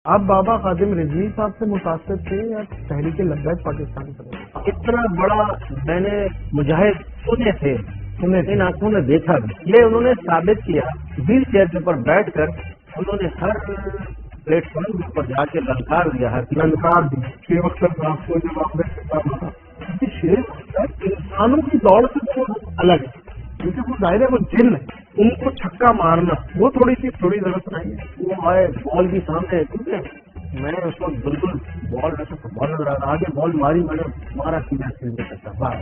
آپ بابا خادم رضوی صاحب سے متاثر تھے یا تحریک لبیک پاکستان سے؟ اتنا بڑا میں نے مجاہد سنے تھے، ان آنکھوں میں دیکھا بھی، یہ انہوں نے ثابت کیا ویل چیئر کے اوپر بیٹھ کر انہوں نے ہر پلیٹ فارم کے اوپر جا کے للکار دیا، ہر للکار دی شیخ اختر صاحب کو جب آپ نے خطاب کیا، شیخ اختر انسانوں کی دوڑ سے بہت الگ ہے، کیونکہ وہ ظاہر ہے وہ جن ہے، ان کو چھکا مارنا وہ تھوڑی ضرورت نہیں ہے. وہ آئے بال بھی سامنے، کیونکہ میں اس وقت بالکل بال ویسے فٹ بال نظر آ رہا، آگے بال ماری، میں نے مارا سیدھا سیل میں سکتا باہر.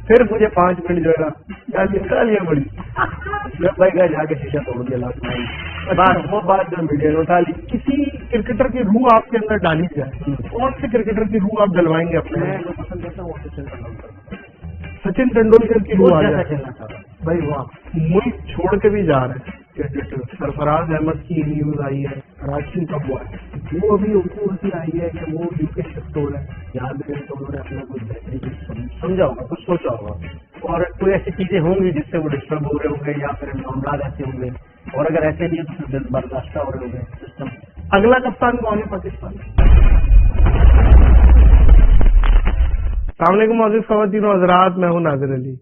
پھر مجھے 5 منٹ جو ہے نا گالیاں بڑی بھائی گئے جا کے شیشہ توڑ دیا لاکھ بات، وہ بات جو میڈیا نے اٹھا لی. کسی کرکٹر کی روح آپ کے اندر ڈالی جائے، کون سے کرکٹر کی روح آپ ڈلوائیں گے اپنے؟ میں جو پسند کرتا ہوں وہ سچن تندولکر کی روح آ جائے. کھیلنا چاہتا ہوں بھائی واہ، ملک چھوڑ کے بھی جا رہے ہیں کرکٹر. سرفراز احمد کی نیوز آئی ہے، کراچی کا ہوا ہے، وہ ابھی اردو آئی ہے کہ وہ یو کے شفٹ ہو رہا ہے. یاد ہے تو انہوں نے اپنا کچھ بہترین سمجھا ہوگا، کچھ سوچا ہوگا، اور کوئی ایسی چیزیں ہوں گی جس سے وہ ڈسٹرب ہو رہے ہوں گے، یا پھر معاملات ایسے ہوں گے، اور اگر ایسے نہیں ہے تو پھر برداشتہ ہو رہے ہوں گے سسٹم. اگلا کپتان کون ہے پاکستان؟ السلام علیکم معزز خواتین و حضرات، میں ہوں ناظر علی.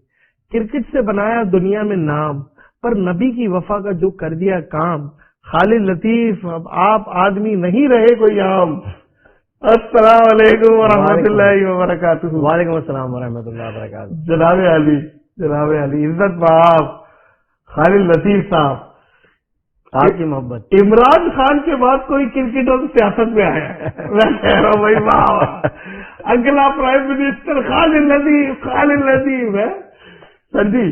کرکٹ سے بنایا دنیا میں نام، پر نبی کی وفا کا جو کر دیا کام. خالد لطیف اب آپ آدمی نہیں رہے کوئی عام. السلام علیکم ورحمۃ اللہ وبرکاتہ. وعلیکم السلام ورحمۃ اللہ وبرکاتہ. جناب علی عزت باب خالد لطیف صاحب، آپ کی محبت. عمران خان کے بعد کوئی کرکٹر سیاست میں آیا ہے. میں کہہ رہا ہوں بھائی واہ، اگلا پرائم منسٹر خالد لطیف ہے. سر جی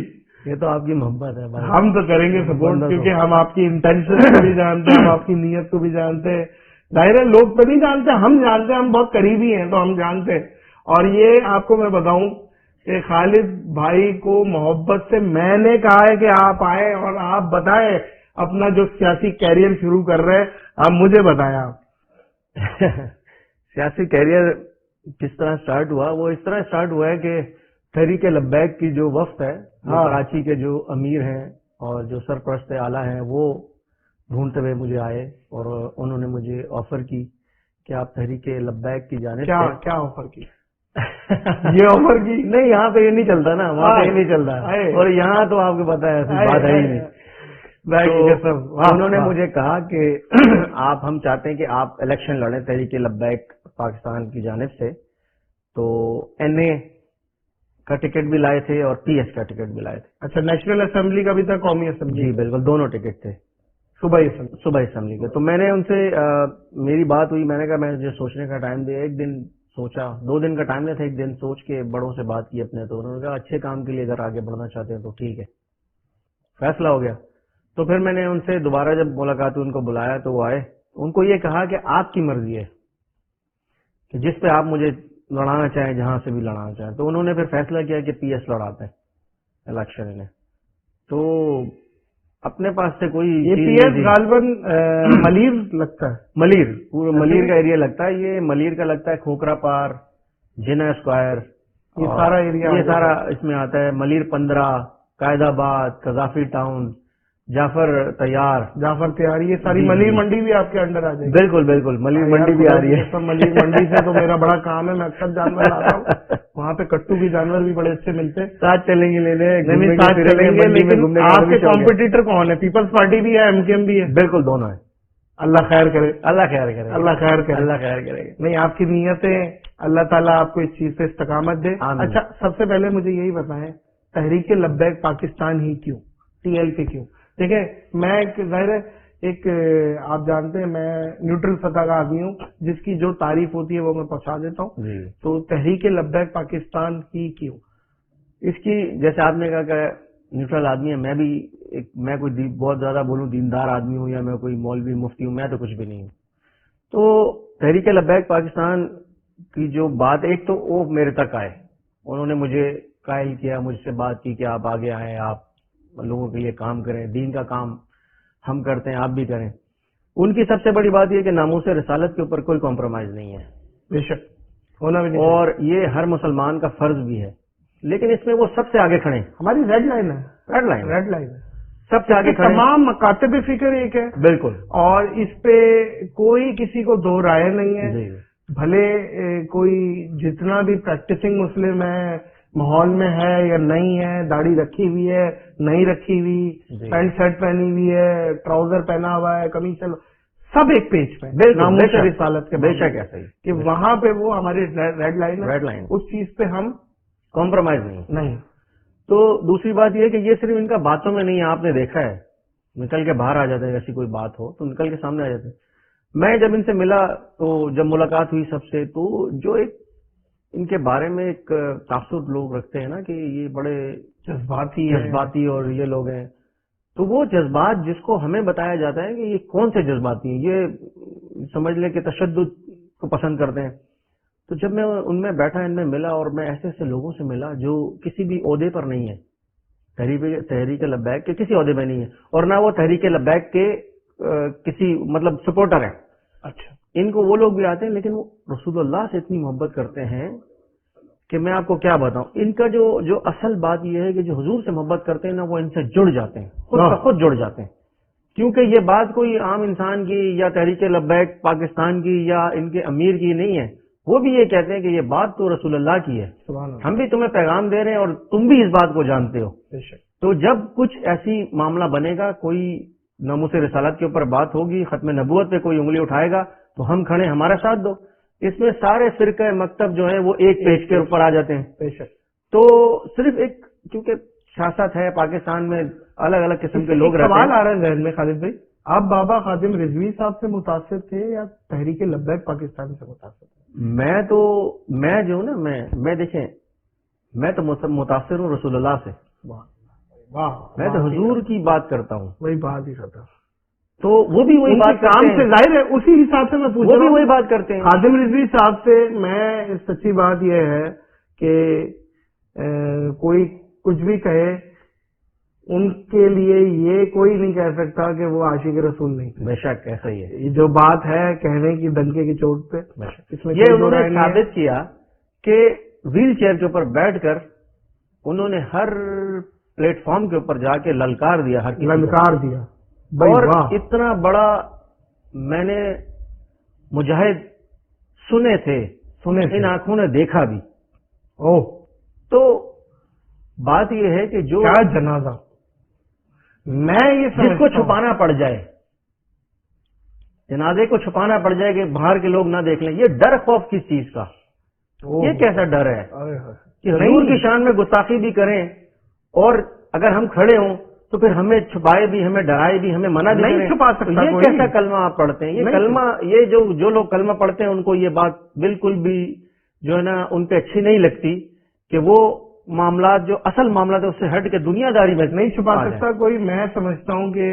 یہ تو آپ کی محبت ہے. ہم تو کریں گے سپورٹ، کیونکہ ہم آپ کی انٹینشن کو بھی جانتے ہیں، ہم آپ کی نیت کو بھی جانتے ہیں. ظاہر ہے لوگ تو نہیں جانتے، ہم جانتے ہیں، ہم بہت قریبی ہیں تو ہم جانتے ہیں. اور یہ آپ کو میں بتاؤں کہ خالد بھائی کو محبت سے میں نے کہا ہے کہ آپ آئے اور آپ بتائیں اپنا جو سیاسی کیریئر شروع کر رہے ہیں. آپ مجھے بتائیں آپ سیاسی کیریئر کس طرح سٹارٹ ہوا. وہ اس طرح سٹارٹ ہوا ہے کہ تحریک لبیک کی جو وفد ہے، کراچی کے جو امیر ہیں اور جو سرپرست اعلیٰ ہیں، وہ ڈھونڈتے ہوئے مجھے آئے اور انہوں نے مجھے آفر کی کہ آپ تحریک لبیک کی جانب سے. کیا آفر کی؟ یہ آفر کی نہیں، یہاں پہ یہ نہیں چلتا نا، وہاں پہ یہ نہیں چلتا، اور یہاں تو آپ کو پتا ہے ایسی بات ہے ہی نہیں. انہوں نے مجھے کہا کہ ہم چاہتے ہیں کہ آپ الیکشن لڑیں تحریک لبیک پاکستان کی جانب سے. تو این اے کا ٹکٹ بھی لائے تھے اور پی ایس کا ٹکٹ بھی لائے تھے. اچھا، نیشنل اسمبلی کا بھی تھا، قومی اسمبلی؟ جی بالکل، دونوں ٹکٹ تھے صوبائی اسمبلی کے. تو میں نے ان سے میری بات ہوئی، میں نے کہا مجھے سوچنے کا ٹائم دے. ایک دن سوچا، 2 دن کا ٹائم دیا تھا، ایک دن سوچ کے بڑوں سے بات کی اپنے. تو انہوں نے کہا اچھے کام کے لیے اگر آگے بڑھنا چاہتے ہیں تو ٹھیک ہے. فیصلہ ہو گیا. تو پھر میں نے ان سے دوبارہ جب ملاقات ہوئی، ان کو بلایا تو وہ آئے. ان کو یہ کہا کہ آپ کی مرضی ہے کہ جس پہ آپ مجھے لڑانا چاہیں، جہاں سے بھی لڑانا چاہیں. تو انہوں نے پھر فیصلہ کیا کہ پی ایس لڑاتے ہیں الیکشن انہیں. تو اپنے پاس سے کوئی یہ پی ایس غالباً ملیر لگتا ہے، ملیر پورا ملیر کا ایریا لگتا ہے. یہ ملیر کا لگتا ہے، کھوکھرا پار، جنا اسکوائر، یہ سارا ایریا، یہ سارا اس میں آتا ہے. ملیر 15، قائد آباد، قذافی ٹاؤن، جعفر تیار، یہ ساری ملیر منڈی بھی آپ کے انڈر آ جائے گی. بالکل بالکل، ملیر منڈی بھی آ رہی ہے. ملیر منڈی سے تو میرا بڑا کام ہے، میں اکثر جانور لاتا ہوں وہاں پہ. کٹو بھی جانور بھی بڑے اچھے ملتے ہیں. ساتھ چلیں گے لینے، ساتھ چلیں گے. لیکن آپ کے کمپٹیٹر کون ہے؟ پیپلز پارٹی بھی ہے، ایم کیو ایم بھی ہے؟ بالکل دونوں ہیں. اللہ خیر کرے، اللہ خیر کرے، اللہ خیر کرے، اللہ خیر کرے. نہیں، آپ کی نیتیں اللہ تعالیٰ آپ کو اس چیز سے استقامت دے. اچھا، سب سے پہلے مجھے یہی بتائیں، تحریک لبیک پاکستان ہی کیوں؟ ٹی ایل کے کیوں؟ دیکھیں، میں ظاہر ہے ایک آپ جانتے ہیں میں نیوٹرل سطح کا آدمی ہوں، جس کی جو تعریف ہوتی ہے وہ میں پہنچا دیتا ہوں. تو تحریک لبیک پاکستان ہی کیوں؟ اس کی جیسے آپ نے کہا کہ نیوٹرل آدمی ہے، میں کوئی بہت زیادہ بولوں دیندار آدمی ہوں یا میں کوئی مولوی مفتی ہوں، میں تو کچھ بھی نہیں ہوں. تو تحریک لبیک پاکستان کی جو بات، ایک تو وہ میرے تک آئے، انہوں نے مجھے قائل کیا، مجھ سے بات کی کہ آپ آگے آئیں، آپ لوگوں کے لیے کام کریں، دین کا کام ہم کرتے ہیں، آپ بھی کریں. ان کی سب سے بڑی بات یہ کہ ناموس رسالت کے اوپر کوئی کمپرومائز نہیں ہے. بے شک ہونا بھی نہیں، اور یہ ہر مسلمان کا فرض بھی ہے. لیکن اس میں وہ سب سے آگے کھڑے ہیں. ہماری ریڈ لائن ہے، ریڈ لائن ہے. سب سے آگے کھڑے ہیں. تمام مکاتب فکر ایک ہے بالکل. اور اس پہ کوئی کسی کو دو رائے نہیں ہے. جی بھلے کوئی جتنا بھی پریکٹسنگ مسلم ہے ماحول میں ہے یا نہیں ہے, داڑھی رکھی ہوئی ہے نہیں رکھی ہوئی, پینٹ شرٹ پہنی ہوئی ہے, ٹراؤزر پہنا ہوا ہے, قمیص چل, سب ایک پیج پہ ناموس رسالت کے. بے شک ایسا ہی کہ وہاں پہ وہ ہماری ریڈ لائن ہے, ریڈ لائن, اس چیز پہ ہم کمپرومائز نہیں. تو دوسری بات یہ ہے کہ یہ صرف ان کا باتوں میں نہیں ہے, آپ نے دیکھا ہے نکل کے باہر آ جاتے ہیں, ایسی کوئی بات ہو تو نکل کے سامنے آ جاتے ہیں. میں جب ان سے ملا تو جب ملاقات ہوئی سب سے, تو جو ایک ان کے بارے میں ایک تاثر لوگ رکھتے ہیں نا کہ یہ بڑے جذباتی اور یہ لوگ ہیں, تو وہ جذبات جس کو ہمیں بتایا جاتا ہے کہ یہ کون سے جذباتی ہیں, یہ سمجھ لیں کہ تشدد کو پسند کرتے ہیں. تو جب میں ان میں بیٹھا, ان میں ملا, اور میں ایسے ایسے لوگوں سے ملا جو کسی بھی عہدے پر نہیں ہے, تحریک لبیک کے کسی عہدے میں نہیں ہے, اور نہ وہ تحریک لبیک کے کسی مطلب سپورٹر ہیں. اچھا, ان کو وہ لوگ بھی آتے ہیں لیکن وہ رسول اللہ سے اتنی محبت کرتے ہیں کہ میں آپ کو کیا بتاؤں. ان کا جو اصل بات یہ ہے کہ جو حضور سے محبت کرتے ہیں نا, وہ ان سے جڑ جاتے ہیں, خود جڑ جاتے ہیں. کیونکہ یہ بات کوئی عام انسان کی یا تحریک لبیک پاکستان کی یا ان کے امیر کی نہیں ہے, وہ بھی یہ کہتے ہیں کہ یہ بات تو رسول اللہ کی ہے, ہم بھی تمہیں پیغام دے رہے ہیں اور تم بھی اس بات کو جانتے ہو. تو جب کچھ ایسی معاملہ بنے گا, کوئی ناموس رسالت کے اوپر بات ہوگی, ختم نبوت پہ کوئی انگلی اٹھائے گا, تو ہم کھڑے, ہمارا ساتھ دو. اس میں سارے فرقہ مکتب جو ہیں وہ ایک پیج کے اوپر آ جاتے ہیں. تو صرف ایک کیونکہ سیاست ہے پاکستان میں, الگ الگ قسم کے لوگ رہتے ہیں. سوال آ رہا ہے ذہن میں خالد بھائی, آپ بابا خادم رضوی صاحب سے متاثر تھے یا تحریک لبیک پاکستان سے متاثر تھے؟ میں جو ہوں نا, میں دیکھیں, میں تو متاثر ہوں رسول اللہ سے. میں تو حضور کی بات کرتا ہوں, وہی بات ہی کرتا ہوں. تو وہ بھی وہی بات کام سے ظاہر ہے, اسی حساب سے میں پوچھ رہا ہوں, وہ بھی وہی بات کرتے ہیں. خادم رضوی صاحب سے میں سچی بات یہ ہے کہ کوئی کچھ بھی کہے, ان کے لیے یہ کوئی نہیں کہہ سکتا کہ وہ عاشق رسول نہیں. بے شک ایسا ہی ہے. یہ جو بات ہے کہنے کی ڈنکے کی چوٹ پہ, اس میں یہ انہوں نے ثابت کیا کہ ویل چیئر کے اوپر بیٹھ کر انہوں نے ہر پلیٹ فارم کے اوپر جا کے للکار دیا, للکار دیا. اور اتنا بڑا میں نے مجاہد سنے تھے, ان آنکھوں نے دیکھا بھی. تو بات یہ ہے کہ جو جنازہ میں یہ جس کو چھپانا پڑ جائے, جنازے کو چھپانا پڑ جائے کہ باہر کے لوگ نہ دیکھ لیں, یہ ڈر خوف کس چیز کا, یہ کیسا ڈر ہے کہ حضور کی شان میں گستاخی بھی کریں, اور اگر ہم کھڑے ہوں تو پھر ہمیں چھپائے بھی, ہمیں ڈرائے بھی, ہمیں منع بھی نہیں چھپا سکتا. یہ کیسا کلمہ آپ پڑھتے ہیں؟ یہ کلمہ, یہ جو لوگ کلمہ پڑھتے ہیں ان کو یہ بات بالکل بھی جو ہے نا ان پہ اچھی نہیں لگتی کہ وہ معاملات جو اصل معاملات ہے اس سے ہٹ کے دنیا داری میں نہیں چھپا سکتا کوئی. میں سمجھتا ہوں کہ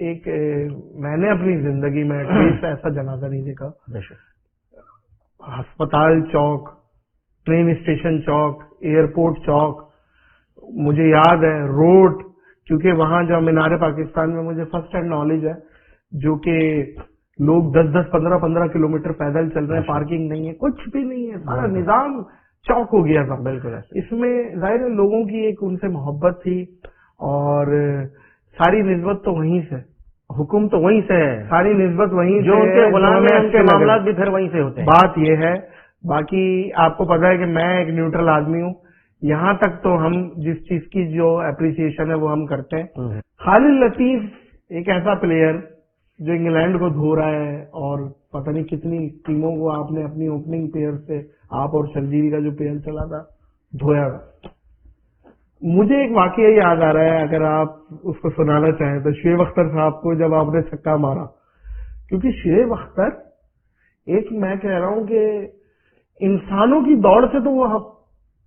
ایک میں نے اپنی زندگی میں ایسا جنازہ نہیں دیکھا. ہسپتال چوک, ٹرین اسٹیشن چوک, ایئرپورٹ چوک, مجھے یاد ہے روڈ, کیونکہ وہاں جو مینار پاکستان میں مجھے فرسٹ ہینڈ نالج ہے, جو کہ لوگ 10-10, 15-15 کلومیٹر پیدل چل رہے ہیں, پارکنگ نہیں ہے, کچھ بھی نہیں ہے, سارا نظام چوک ہو گیا تھا. بالکل اس میں ظاہر ہے لوگوں کی ایک ان سے محبت تھی, اور ساری نسبت تو وہیں سے, حکم تو وہیں سے ہے, ساری نسبت وہیں جو ان کے غلام ہیں ان کے معاملات بھی پھر وہیں سے ہوتے ہیں. بات یہ ہے, باقی آپ کو پتا ہے کہ میں ایک نیوٹرل آدمی ہوں. یہاں تک تو ہم جس چیز کی جو اپریسیشن ہے وہ ہم کرتے ہیں. خالد لطیف ایک ایسا پلیئر جو انگلینڈ کو دھو رہا ہے, اور پتہ نہیں کتنی ٹیموں کو آپ نے اپنی اوپننگ پیئر سے, آپ اور شرجیل کا جو پیئر چلا تھا, دھویا تھا. مجھے ایک واقعہ یاد آ رہا ہے, اگر آپ اس کو سنانا چاہیں تو, شعیب اختر صاحب کو جب آپ نے چھکا مارا, کیونکہ شعیب اختر ایک, میں کہہ رہا ہوں کہ انسانوں کی دوڑ سے تو وہ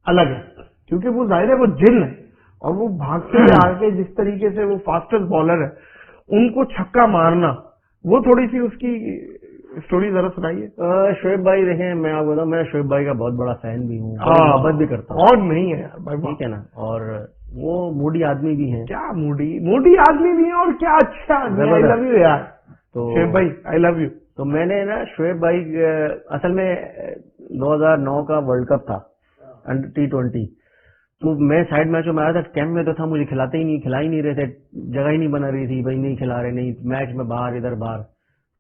الگ ہے, کیونکہ وہ ظاہر ہے وہ جن ہے, اور وہ بھاگتے ہوئے آ کے جس طریقے سے وہ فاسٹسٹ بالر ہے, ان کو چھکا مارنا, وہ تھوڑی سی اس کی اسٹوری ذرا سنائیے. شعیب بھائی دیکھیں, میں آپ بتاؤں, میں شعیب بھائی کا بہت بڑا فین بھی ہوں, محبت بھی کرتا ہوں. اور نہیں ہے یار بھائی, ٹھیک ہے نا, اور وہ موڈی آدمی بھی ہیں. کیا موڈی آدمی بھی ہیں, اور کیا اچھا آدمی. آئی لو یو یار, تو شعیب بھائی آئی لو یو. تو میں نے نا شعیب بھائی, اصل میں 2009 کا ورلڈ کپ تھا T20, تو میں سائڈ میچوں میں آیا تھا, کیمپ میں تو تھا, مجھے کھلا ہی نہیں رہے تھے, جگہ ہی نہیں بنا رہی تھی, بھائی نہیں کھلا رہے, نہیں میچ میں باہر ادھر باہر.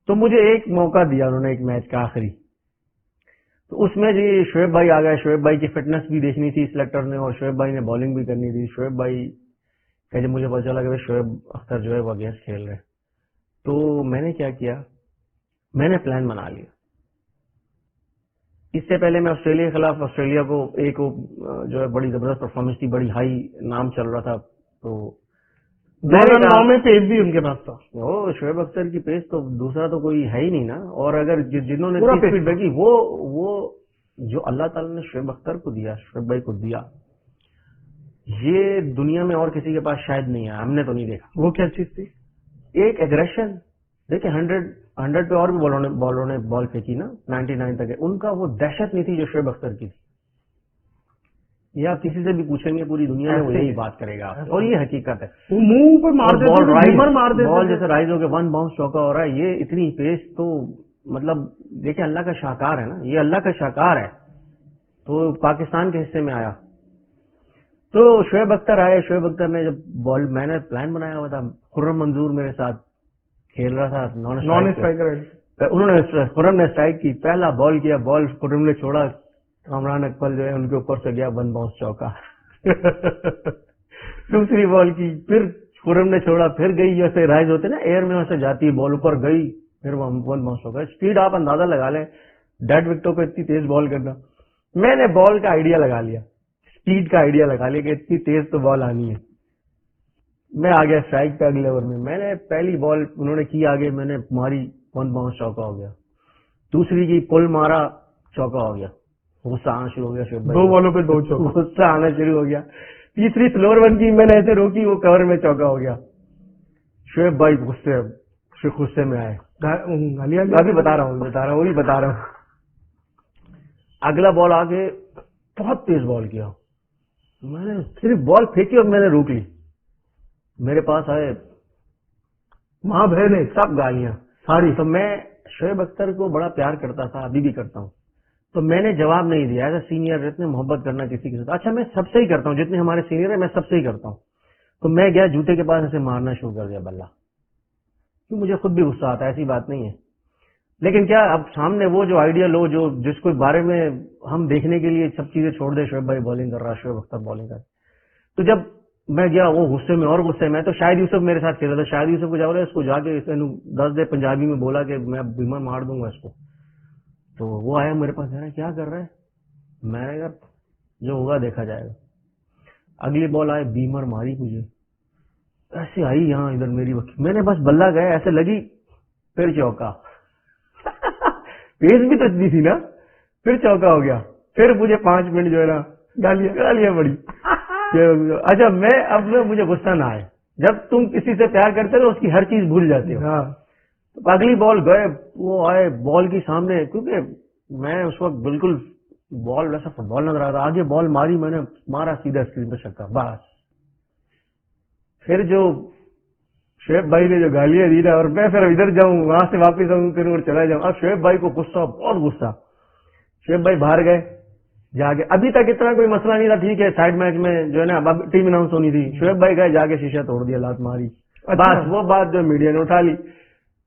تو مجھے ایک موقع دیا انہوں نے, ایک میچ کا آخری, تو اس میں جی شعیب بھائی آ گئے. شعیب بھائی کی فٹنس بھی دیکھنی تھی سلیکٹر نے, اور شعیب بھائی نے بالنگ بھی کرنی تھی. شعیب بھائی کہ جب مجھے پتا چلا کہ شعیب اختر جو ہے وہ اگینسٹ کھیل رہے, تو میں نے کیا کیا, میں نے پلان بنا لیا. اس سے پہلے میں آسٹریلیا کے خلاف, آسٹریلیا کو ایک جو ہے بڑی زبردست پرفارمنس تھی, بڑی ہائی نام چل رہا تھا, تو 2009 میں پیس بھی ان کے پاس تھا. وہ شعیب اختر کی پیس تو دوسرا تو کوئی ہے ہی نہیں نا. اور اگر جنہوں نے پورا اسپیڈ پیس دیکھی, وہ جو اللہ تعالیٰ نے شعیب اختر کو دیا, شعیب بھائی کو دیا, یہ دنیا میں اور کسی کے پاس شاید نہیں ہے, ہم نے تو نہیں دیکھا. وہ کیا چیز تھی؟ ایک ایگریشن. دیکھیں 100 پہ اور بھی بالروں نے بال پھینکی نا, 99 تک, ان کا وہ دہشت نہیں تھی جو شعیب اختر کی تھی. یہ آپ کسی سے بھی پوچھیں گے پوری دنیا میں وہ یہی بات کرے گا, اور یہ حقیقت ہے. وہ منہ پہ مار دیتے تھے, بیمر مار دیتے تھے. بال جیسے رائز ہو کے 1 باؤنس چوکا ہو رہا ہے, یہ اتنی پیس تو مطلب دیکھیں اللہ کا شاہکار ہے نا, یہ اللہ کا شاہکار ہے. تو پاکستان کے حصے میں آیا تو شعیب اختر آئے. شعیب اختر نے جب بال, میں نے پلان بنایا ہوا تھا, خرم منظور میرے ساتھ کھیل رہا تھا, نان اسٹرائکر. انہوں نے خرم نے اسٹرائک کی, پہلا بال کیا, بال خرم نے چھوڑا, کامران اکمل جو ہے ان کے اوپر سے گیا 1 باؤنس چوکا. دوسری بال کی, پھر خرم نے چھوڑا, پھر گئی, جیسے رائز ہوتے نا ایئر میں ویسے جاتی ہے بال, اوپر گئی, پھر 1 باؤنس چوکا. اسپیڈ آپ اندازہ لگا لیں, ڈیڈ وکٹوں پہ اتنی تیز بال کرنا. میں نے بال کا آئیڈیا لگا لیا, اسپیڈ کا آئیڈیا لگا لیا کہ اتنی تیز تو بال آنی ہے. میں آ گیا اسٹرائک پہ اگلے اوور میں. میں نے پہلی بال انہوں نے کی آگے, میں نے ماری, 1 باؤنس چوکا ہو گیا. دوسری کی پل مارا, چوکا ہو گیا. غصہ آنا شروع ہو گیا شعیب بھائی, 2 بالوں پہ 2 چوکا. غصہ آنا شروع ہو گیا. تیسری سلور 1 کی میں نے ایسے روکی, وہ کور میں چوکا ہو گیا. شعیب بھائی غصے میں آئے. ابھی بتا رہا ہوں وہی بتا رہا ہوں. اگلا بال آگے بہت تیز بال کیا, میں نے صرف بال پھینکی اور میں نے روک لی. میرے پاس آئے ماں بہن سب گالیاں ساری. تو میں شعیب اختر کو بڑا پیار کرتا تھا, ابھی بھی کرتا ہوں, تو میں نے جواب نہیں دیا. ایز اے سینئر اتنے محبت کرنا کسی کے ساتھ, اچھا میں سب سے ہی کرتا ہوں, جتنے ہمارے سینئر ہیں میں سب سے ہی کرتا ہوں. تو میں گیا جوتے کے پاس ایسے مارنا شروع کر دیا بلہ, کیوں مجھے خود بھی غصہ آتا ہے, ایسی بات نہیں ہے. لیکن کیا اب سامنے وہ جو آئیڈیا لو, جو جس کو بارے میں ہم دیکھنے کے لیے سب چیزیں چھوڑ دے, شعیب بھائی بالنگ کر رہا, شعیب اختر بالنگ کر رہا. تو جب میں گیا وہ غصے میں اور غصے میں, تو شاہد یوسف میرے ساتھ کھیل رہا تھا. شاہد یوسف کو جا رہا ہے, اس کو جا کے 10 دے پنجابی میں بولا کہ میں بیمار مار دوں گا اس کو. تو وہ آیا میرے پاس, کیا کر رہا ہے, میں نے کہا جو ہوگا دیکھا جائے گا. اگلی بال آئے, بیمر ماری مجھے, ایسے آئی یہاں ادھر میری وقت, میں نے بس بلہ گیا ایسے لگی, پھر چوکا. پیس بھی تو اتنی تھی نا, پھر چوکا ہو گیا. پھر مجھے 5 منٹ جو ہے نا گالیاں پڑی. اچھا میں اب مجھے غصہ نہ آئے, جب تم کسی سے پیار کرتے ہو اس کی ہر چیز بھول جاتے ہو. اگلی بال گئے, وہ آئے بال کی سامنے, کیونکہ میں اس وقت بالکل بال ویسا فٹ بال نظر آ رہا, آگے بال ماری, میں نے مارا سیدھا اسکرین پہ چھکا بس. پھر جو شعیب بھائی نے جو گالیاں دی نا, اور میں پھر ادھر جاؤں, وہاں سے واپس آؤں, پھر اور چلا جاؤں. اب شعیب بھائی کو غصہ, بہت غصہ. شعیب بھائی باہر گئے جا کے, ابھی تک اتنا کوئی مسئلہ نہیں تھا, ٹھیک ہے سائڈ میچ میں جو ہے نا اب ٹیم اناؤنس ہونی تھی. شعیب بھائی گئے جا کے شیشہ توڑ دیا, لات ماری, بس وہ بات جو میڈیا نے اٹھا لی.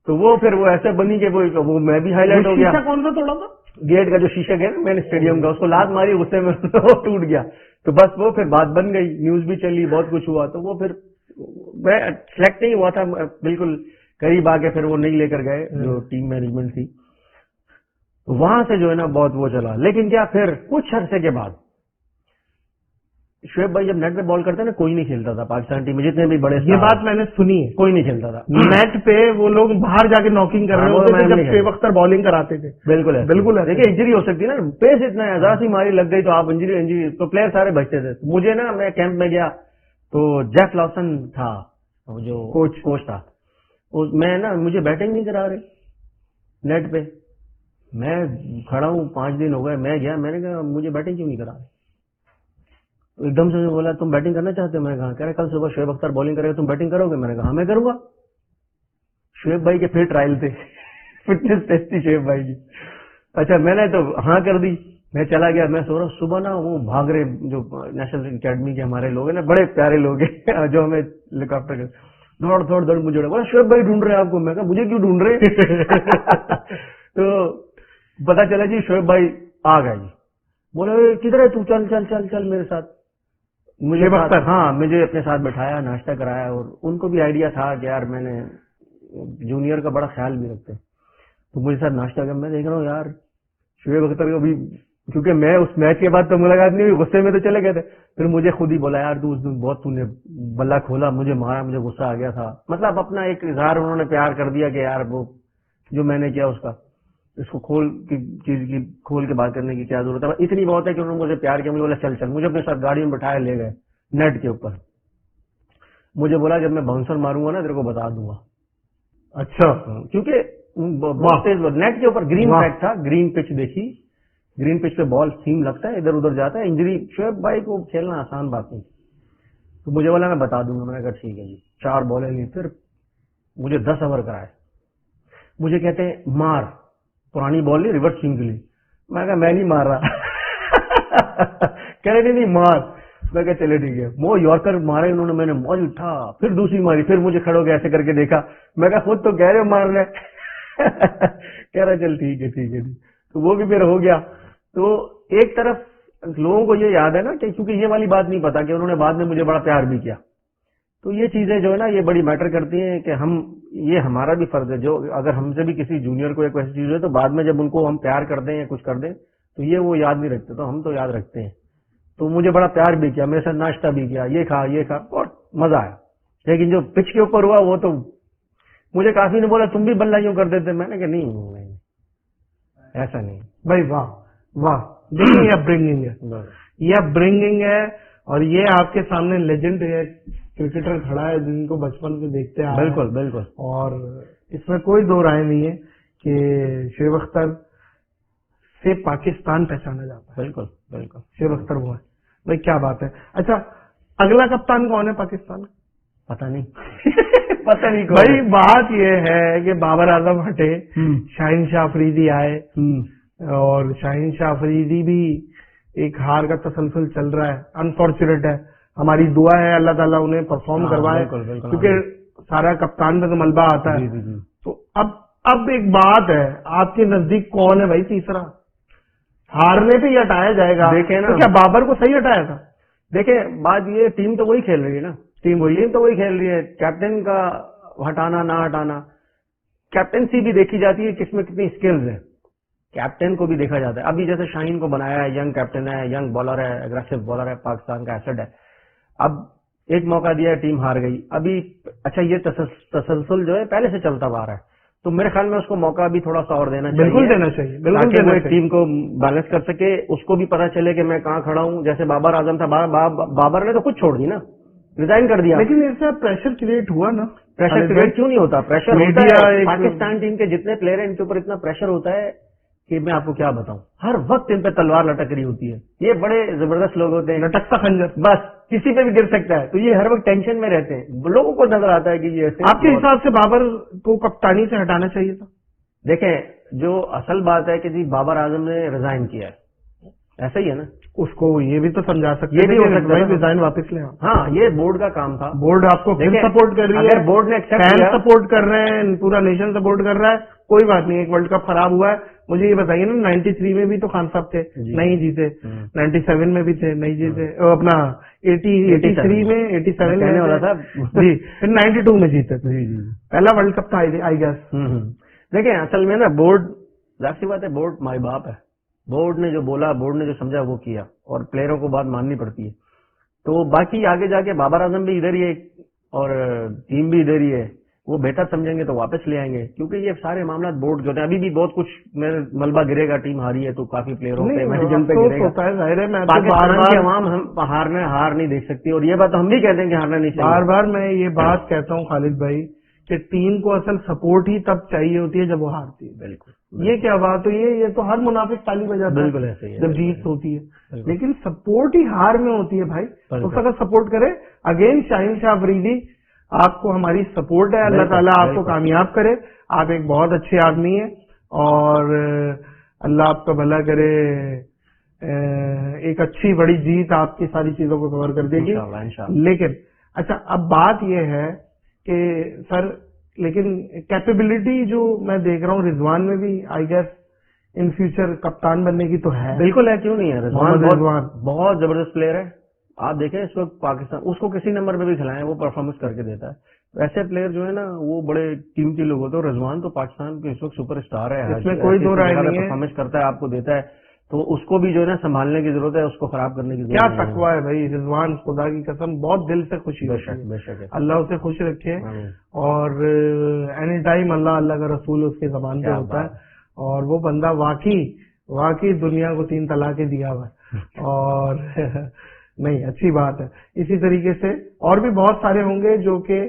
تو وہ پھر وہ ایسے بنی کہ وہ میں بھی ہائی لائٹ ہو گیا. کون سا توڑا تھا؟ گیٹ کا جو شیشہ گیا نا میں نے اسٹیڈیم کا, اس کو لات ماری, غصے میں وہ ٹوٹ گیا. تو بس وہ پھر بات بن گئی, نیوز بھی چلی, بہت کچھ ہوا. تو وہ پھر میں سلیکٹ نہیں ہوا تھا, بالکل قریب آ کے پھر وہ نہیں لے کر گئے جو ٹیم مینجمنٹ تھی. وہاں سے جو ہے نا بہت وہ چلا. لیکن کیا پھر کچھ عرصے کے بعد شعیب بھائی جب نیٹ پہ بال کرتے نا, کوئی نہیں کھیلتا تھا پاکستان ٹیم میں, جتنے بھی بڑے, یہ بات میں نے سنی ہے, کوئی نہیں کھیلتا تھا نیٹ پہ. وہ لوگ باہر جا کے ناکنگ کر رہے ہوتے تھے جب شعیب اختر بالنگ کراتے تھے. بالکل دیکھیے انجری ہو سکتی نا, پیس اتنا ہے, ذرا سی ماری لگ گئی تو آپ انجری, تو پلیئر سارے بچتے تھے. مجھے نا میں کیمپ میں گیا تو جیف لاسن تھا جو کوچ تھا, میں نا مجھے بیٹنگ نہیں کرا رہے نیٹ پہ. میں کھڑا ہوں, 5 دن ہو گئے, میں گیا, میں نے کہا مجھے بیٹنگ کیوں نہیں کرا رہے. ایک دم سے بولا تم بیٹنگ کرنا چاہتے ہو, میں نے کہا, کہہ رہے کل صبح شعیب اختر بالنگ کرے گا, تم بیٹنگ کرو گے. میں نے کہا ہاں میں کروں گا. شعیب بھائی کے پھر ٹرائل تھے, فٹنس ٹیسٹ تھی شعیب بھائی کی. اچھا میں نے تو ہاں کر دی, میں چلا گیا, میں سو رہا ہوں, صبح نا وہ بھاگ رہے جو نیشنل اکیڈمی کے ہمارے لوگ ہیں نا, بڑے پیارے لوگ ہیں جو ہمیں ہیلی کاپٹر کے دوڑ مجھے بولا شعیب بھائی ڈھونڈ رہے ہیں آپ کو. میں کہا مجھے کیوں ڈھونڈ رہے؟ تو پتا چلا جی شعیب بھائی آ گئے جی. بولے کدھر ہے تو, چل چل چل چل میرے ساتھ. مجھے مجھے اپنے ساتھ بٹھایا, ناشتہ کرایا, اور ان کو بھی آئیڈیا تھا کہ یار میں نے جونیئر کا بڑا خیال بھی رکھتے, تو مجھے ساتھ ناشتہ کر. میں دیکھ رہا ہوں یار شعیب اختر کو بھی, کیونکہ میں اس میچ کے بعد تو ملاقات نہیں ہوئی, غصے میں تو چلے گئے تھے. پھر مجھے خود ہی بولا یار تو اس دن بہت تو نے بلا کھولا, مجھے مارا, مجھے غصہ آ گیا تھا. مطلب اپنا ایک اظہار انہوں نے پیار کر دیا کہ یار وہ جو میں نے کیا اس کا, اس کو کھول کے بات کرنے کی کیا ضرورت ہے. اتنی بہت ہے کہ انہوں نے مجھے پیار کیا. مجھے بولا چل چل, مجھے اپنے ساتھ گاڑی میں بٹھایا, لے گئے نیٹ کے اوپر. مجھے بولا جب میں باؤنسر ماروں گا نا تیرے کو بتا دوں گا. اچھا, کیونکہ نیٹ کے اوپر گرین پیک تھا, گرین پچ دیکھی, گرین پچ پہ بال سیم لگتا ہے, ادھر ادھر جاتا ہے, انجری. شعیب بھائی کو کھیلنا آسان بات نہیں. تو مجھے بولا میں بتا دوں گا. میں نے کہا ٹھیک ہے جی. 4 بالیں لی, پھر مجھے 10 اوور کرائے. مجھے کہتے ہیں مار, پرانی بال لی, ریورس سوئنگ کے لیے. میں کہا میں نہیں مار رہا. کہہ رہے نہیں مار. میں کہا چلے ٹھیک ہے. وہ یارکر مارے انہوں نے, میں نے موج اٹھا, پھر دوسری ماری, پھر مجھے کھڑے ہو کے ایسے کر کے دیکھا. میں کہا خود تو کہہ رہے مار رہے. کہہ رہا چل ٹھیک ہے ٹھیک ہے. تو وہ بھی میرا ہو گیا. تو ایک طرف لوگوں کو یہ یاد ہے نا کہ کیونکہ یہ والی بات نہیں پتا کہ انہوں نے بعد میں مجھے بڑا پیار بھی کیا. تو یہ چیزیں جو ہے نا یہ بڑی میٹر کرتی ہیں کہ ہم, یہ ہمارا بھی فرض ہے, جو اگر ہم سے بھی کسی جونیئر کو ایک ایسی چیز ہے تو بعد میں جب ان کو ہم پیار کر دیں یا کچھ کر دیں تو یہ وہ یاد نہیں رکھتے, تو ہم تو یاد رکھتے ہیں. تو مجھے بڑا پیار بھی کیا, میرے ساتھ ناشتہ بھی کیا, یہ کھا, بہت مزہ آیا. لیکن جو پچ کے اوپر ہوا وہ تو مجھے کافی نے بولا تم بھی بلہ یوں کر دیتے. میں نے کہا نہیں ایسا نہیں بھائی. واہ واہ, دیکھیں یہ برنگنگ ہے, یہ برنگنگ ہے. اور یہ آپ کے سامنے لیجنڈ ہے, کرکٹر کھڑا ہے جن کو بچپن سے دیکھتے آئے. بالکل بالکل. اور اس میں کوئی دو رائے نہیں ہے کہ شعیب اختر سے پاکستان پہچانا جاتا ہے. بالکل بالکل. شعیب اختر وہ ہے بھائی, کیا بات ہے. اچھا اگلا کپتان کون ہے پاکستان کا؟ پتہ نہیں. پتہ نہیں بھائی. بات یہ ہے کہ بابر اعظم ہٹے, شاہین شاہ افریدی آئے, اور شاہین شاہ افریدی بھی ایک ہار کا تسلسل چل رہا ہے. انفارچونیٹ ہے, ہماری دعا ہے اللہ تعالیٰ انہیں پرفارم کروائے, کیونکہ سارا کپتان میں تو ملبہ آتا ہے. تو اب ایک بات ہے, آپ کے نزدیک کون ہے بھائی تیسرا؟ ہارنے پہ ہی ہٹایا جائے گا. دیکھیں نا, کیا بابر کو صحیح ہٹایا تھا؟ دیکھیں بات یہ, ٹیم تو وہی کھیل رہی ہے نا, ٹیم تو وہی کھیل رہی ہے. کیپٹن کا ہٹانا نہ ہٹانا, کیپٹنسی بھی دیکھی جاتی ہے کس میں کتنی اسکلز ہیں, کیپٹن کو بھی دیکھا جاتا ہے. ابھی جیسے شاہین کو بنایا ہے, ینگ کیپٹن ہے, ینگ بالر ہے, اگریسو بالر ہے, پاکستان کا ایسڈ ہے. اب ایک موقع دیا, ٹیم ہار گئی. ابھی اچھا یہ تسلسل جو ہے پہلے سے چلتا آ رہا ہے, تو میرے خیال میں اس کو موقع بھی تھوڑا سا اور دینا چاہیے. بالکل دینا چاہیے, بالکل وہ ٹیم کو بیلنس کر سکے, اس کو بھی پتا چلے کہ میں کہاں کھڑا ہوں. جیسے بابر اعظم تھا, بابر نے تو خود چھوڑ دی نا, ریزائن کر دیا. لیکن ایسا پریشر کریٹ ہوا نا. پریشر کریٹ کیوں نہیں ہوتا؟ پریشر ہوتا ہے. پاکستان ٹیم کے جتنے پلیئر ہیں ان کے اوپر اتنا پریشر ہوتا ہے کہ میں آپ کو کیا بتاؤں, ہر وقت ان پہ تلوار لٹک رہی ہوتی ہے. یہ بڑے زبردست لوگ ہوتے ہیں, لٹکتا خنجر, بس کسی پہ بھی گر سکتا ہے. تو یہ ہر وقت ٹینشن میں رہتے ہیں. لوگوں کو نظر آتا ہے کہ یہ ایسے. آپ کے حساب سے بابر کو کپتانی سے ہٹانا چاہیے تھا؟ دیکھیں جو اصل بات ہے کہ جی بابر اعظم نے ریزائن کیا ہے, ایسا ہی ہے نا. اس کو یہ بھی تو سمجھا سکتے, یہ بھی ہو سکتا ہے ریزائن واپس لیں. ہاں یہ بورڈ کا کام تھا. بورڈ آپ کو سپورٹ کر رہی ہے, بورڈ نے فین سپورٹ کر رہے ہیں, پورا نیشن سپورٹ کر رہا ہے, کوئی بات نہیں. ایک ورلڈ کپ خراب ہوا ہے. مجھے یہ بتائیے نا, 93 میں بھی تو خان صاحب تھے, نہیں جیتے. 97 میں بھی تھے, نہیں جیتے. اپنا 83 میں, 87 میں والا تھا جی, پھر 92 میں جیتے تھے. پہلا ورلڈ کپ تھا آئی گیس. دیکھیں اصل میں نا بورڈ, ظاہر سی بات ہے, بورڈ مائی باپ ہے. بورڈ نے جو بولا, بورڈ نے جو سمجھا وہ کیا, اور پلیئروں کو بات ماننی پڑتی ہے. تو باقی آگے جا کے بابر اعظم بھی ادھر ہی ہے اور ٹیم بھی ادھر ہی ہے, وہ بہتر سمجھیں گے تو واپس لے آئیں گے. کیونکہ یہ سارے معاملات بورڈ جو ہوتے ہیں, ابھی بھی بہت کچھ ملبہ گرے گا, ٹیم ہاری ہے تو کافی پلیئروں پہ گرے گا. پاکستان کی عوام ہار نہیں دیکھ سکتی, اور یہ بات ہم بھی کہتے ہیں کہ ہارنا نہیں چاہیے. بار بار میں یہ بات کہتا ہوں خالد بھائی کہ ٹیم کو اصل سپورٹ ہی تب چاہیے ہوتی ہے جب وہ ہارتی ہے. بالکل. یہ کیا بات ہوئی ہے, یہ تو ہر منافق تالی بجاتا ہے. بالکل ایسے ہی جب جیت ہوتی ہے, لیکن سپورٹ ہی ہار میں ہوتی ہے بھائی. اس کا سپورٹ کرے. اگین شاہین شاہ افریدی, آپ کو ہماری سپورٹ ہے, اللہ تعالیٰ آپ کو کامیاب کرے. آپ ایک بہت اچھے آدمی ہیں, اور اللہ آپ کا بھلا کرے. ایک اچھی بڑی جیت آپ کی ساری چیزوں کو کور کر دے گی انشاءاللہ۔ لیکن اچھا اب بات یہ ہے کہ سر لیکن کیپیبلٹی جو میں دیکھ رہا ہوں رضوان میں بھی آئی گیس ان فیوچر کپتان بننے کی تو ہے. بالکل ہے، کیوں نہیں ہے. رضوان بہت زبردست پلیئر ہے. آپ دیکھیں اس وقت پاکستان اس کو کسی نمبر پہ بھی کھلائیں وہ پرفارمنس کر کے دیتا ہے. ایسے پلیئر جو ہے نا وہ بڑے قیمتی لوگ ہوتے ہیں. رضوان تو پاکستان کے اس وقت سپر اسٹار ہے، اس میں کوئی دو رائے نہیں ہے. پرفارمنس کرتا ہے، آپ کو دیتا ہے، تو اس کو بھی جو ہے نا سنبھالنے کی ضرورت ہے، اس کو خراب کرنے کی ضرورت کیا ہے. تقویٰ ہے بھائی رضوان، خدا کی قسم بہت دل سے خوشی بے ہوتی شک ہے. بے شک. اللہ اسے خوش رکھے اور اینی ٹائم اللہ اللہ کا رسول اس کی زبان پہ ہوتا ہے. اور وہ بندہ واقعی دنیا کو 3 طلاقیں دیا ہوا ہے. اور نہیں اچھی بات ہے. اسی طریقے سے اور بھی بہت سارے ہوں گے جو کہ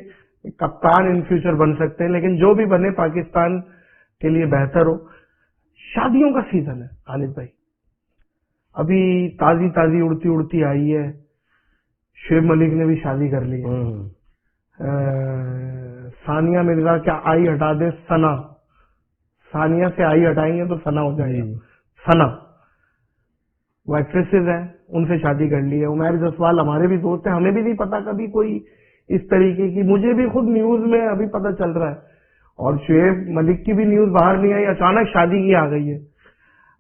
کپتان ان فیوچر بن سکتے ہیں، لیکن جو بھی بنے پاکستان کے لیے بہتر ہو. شادیوں کا سیزن ہے خالد بھائی، ابھی تازی اڑتی آئی ہے. شعیب ملک نے بھی شادی کر لی ہے. ثانیہ مرزا کیا آئی ہٹا دے، ثانیہ سے آئی ہٹائیں گے تو ثنا ہو جائے گا. ثنا وہ ایکٹریسز ہیں، ان سے شادی کر لی ہے. عمیر جسوال ہمارے بھی دوست ہیں، ہمیں بھی نہیں پتا کبھی کوئی اس طریقے کی، مجھے بھی خود نیوز میں ابھی پتا چل رہا ہے. اور شعیب ملک کی بھی نیوز باہر نہیں آئی، اچانک شادی کی آ گئی ہے.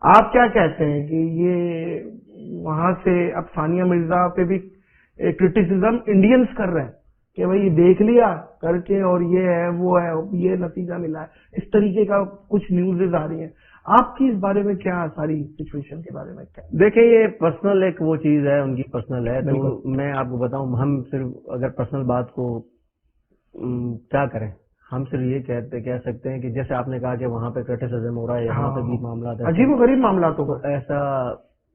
آپ کیا کہتے ہیں کہ یہ وہاں سے اب ثانیہ مرزا پہ بھی کرٹیسزم انڈینز کر رہے ہیں کہ بھائی دیکھ لیا کر کے اور یہ ہے وہ ہے، یہ نتیجہ ملا ہے، اس طریقے کا کچھ نیوزز آ رہی ہیں. آپ کی اس بارے میں کیا ساری سچویشن کے بارے میں کیا؟ دیکھیں یہ پرسنل ایک وہ چیز ہے، ان کی پرسنل ہے. تو میں آپ کو بتاؤں، ہم صرف اگر پرسنل بات کو کیا کریں، ہم صرف یہ کہہ سکتے ہیں کہ جیسے آپ نے کہا کہ وہاں پہ کرٹیسزم ہو رہا ہے، یہاں پہ بھی معاملات عجیب و غریب معاملات ہو گئے. ایسا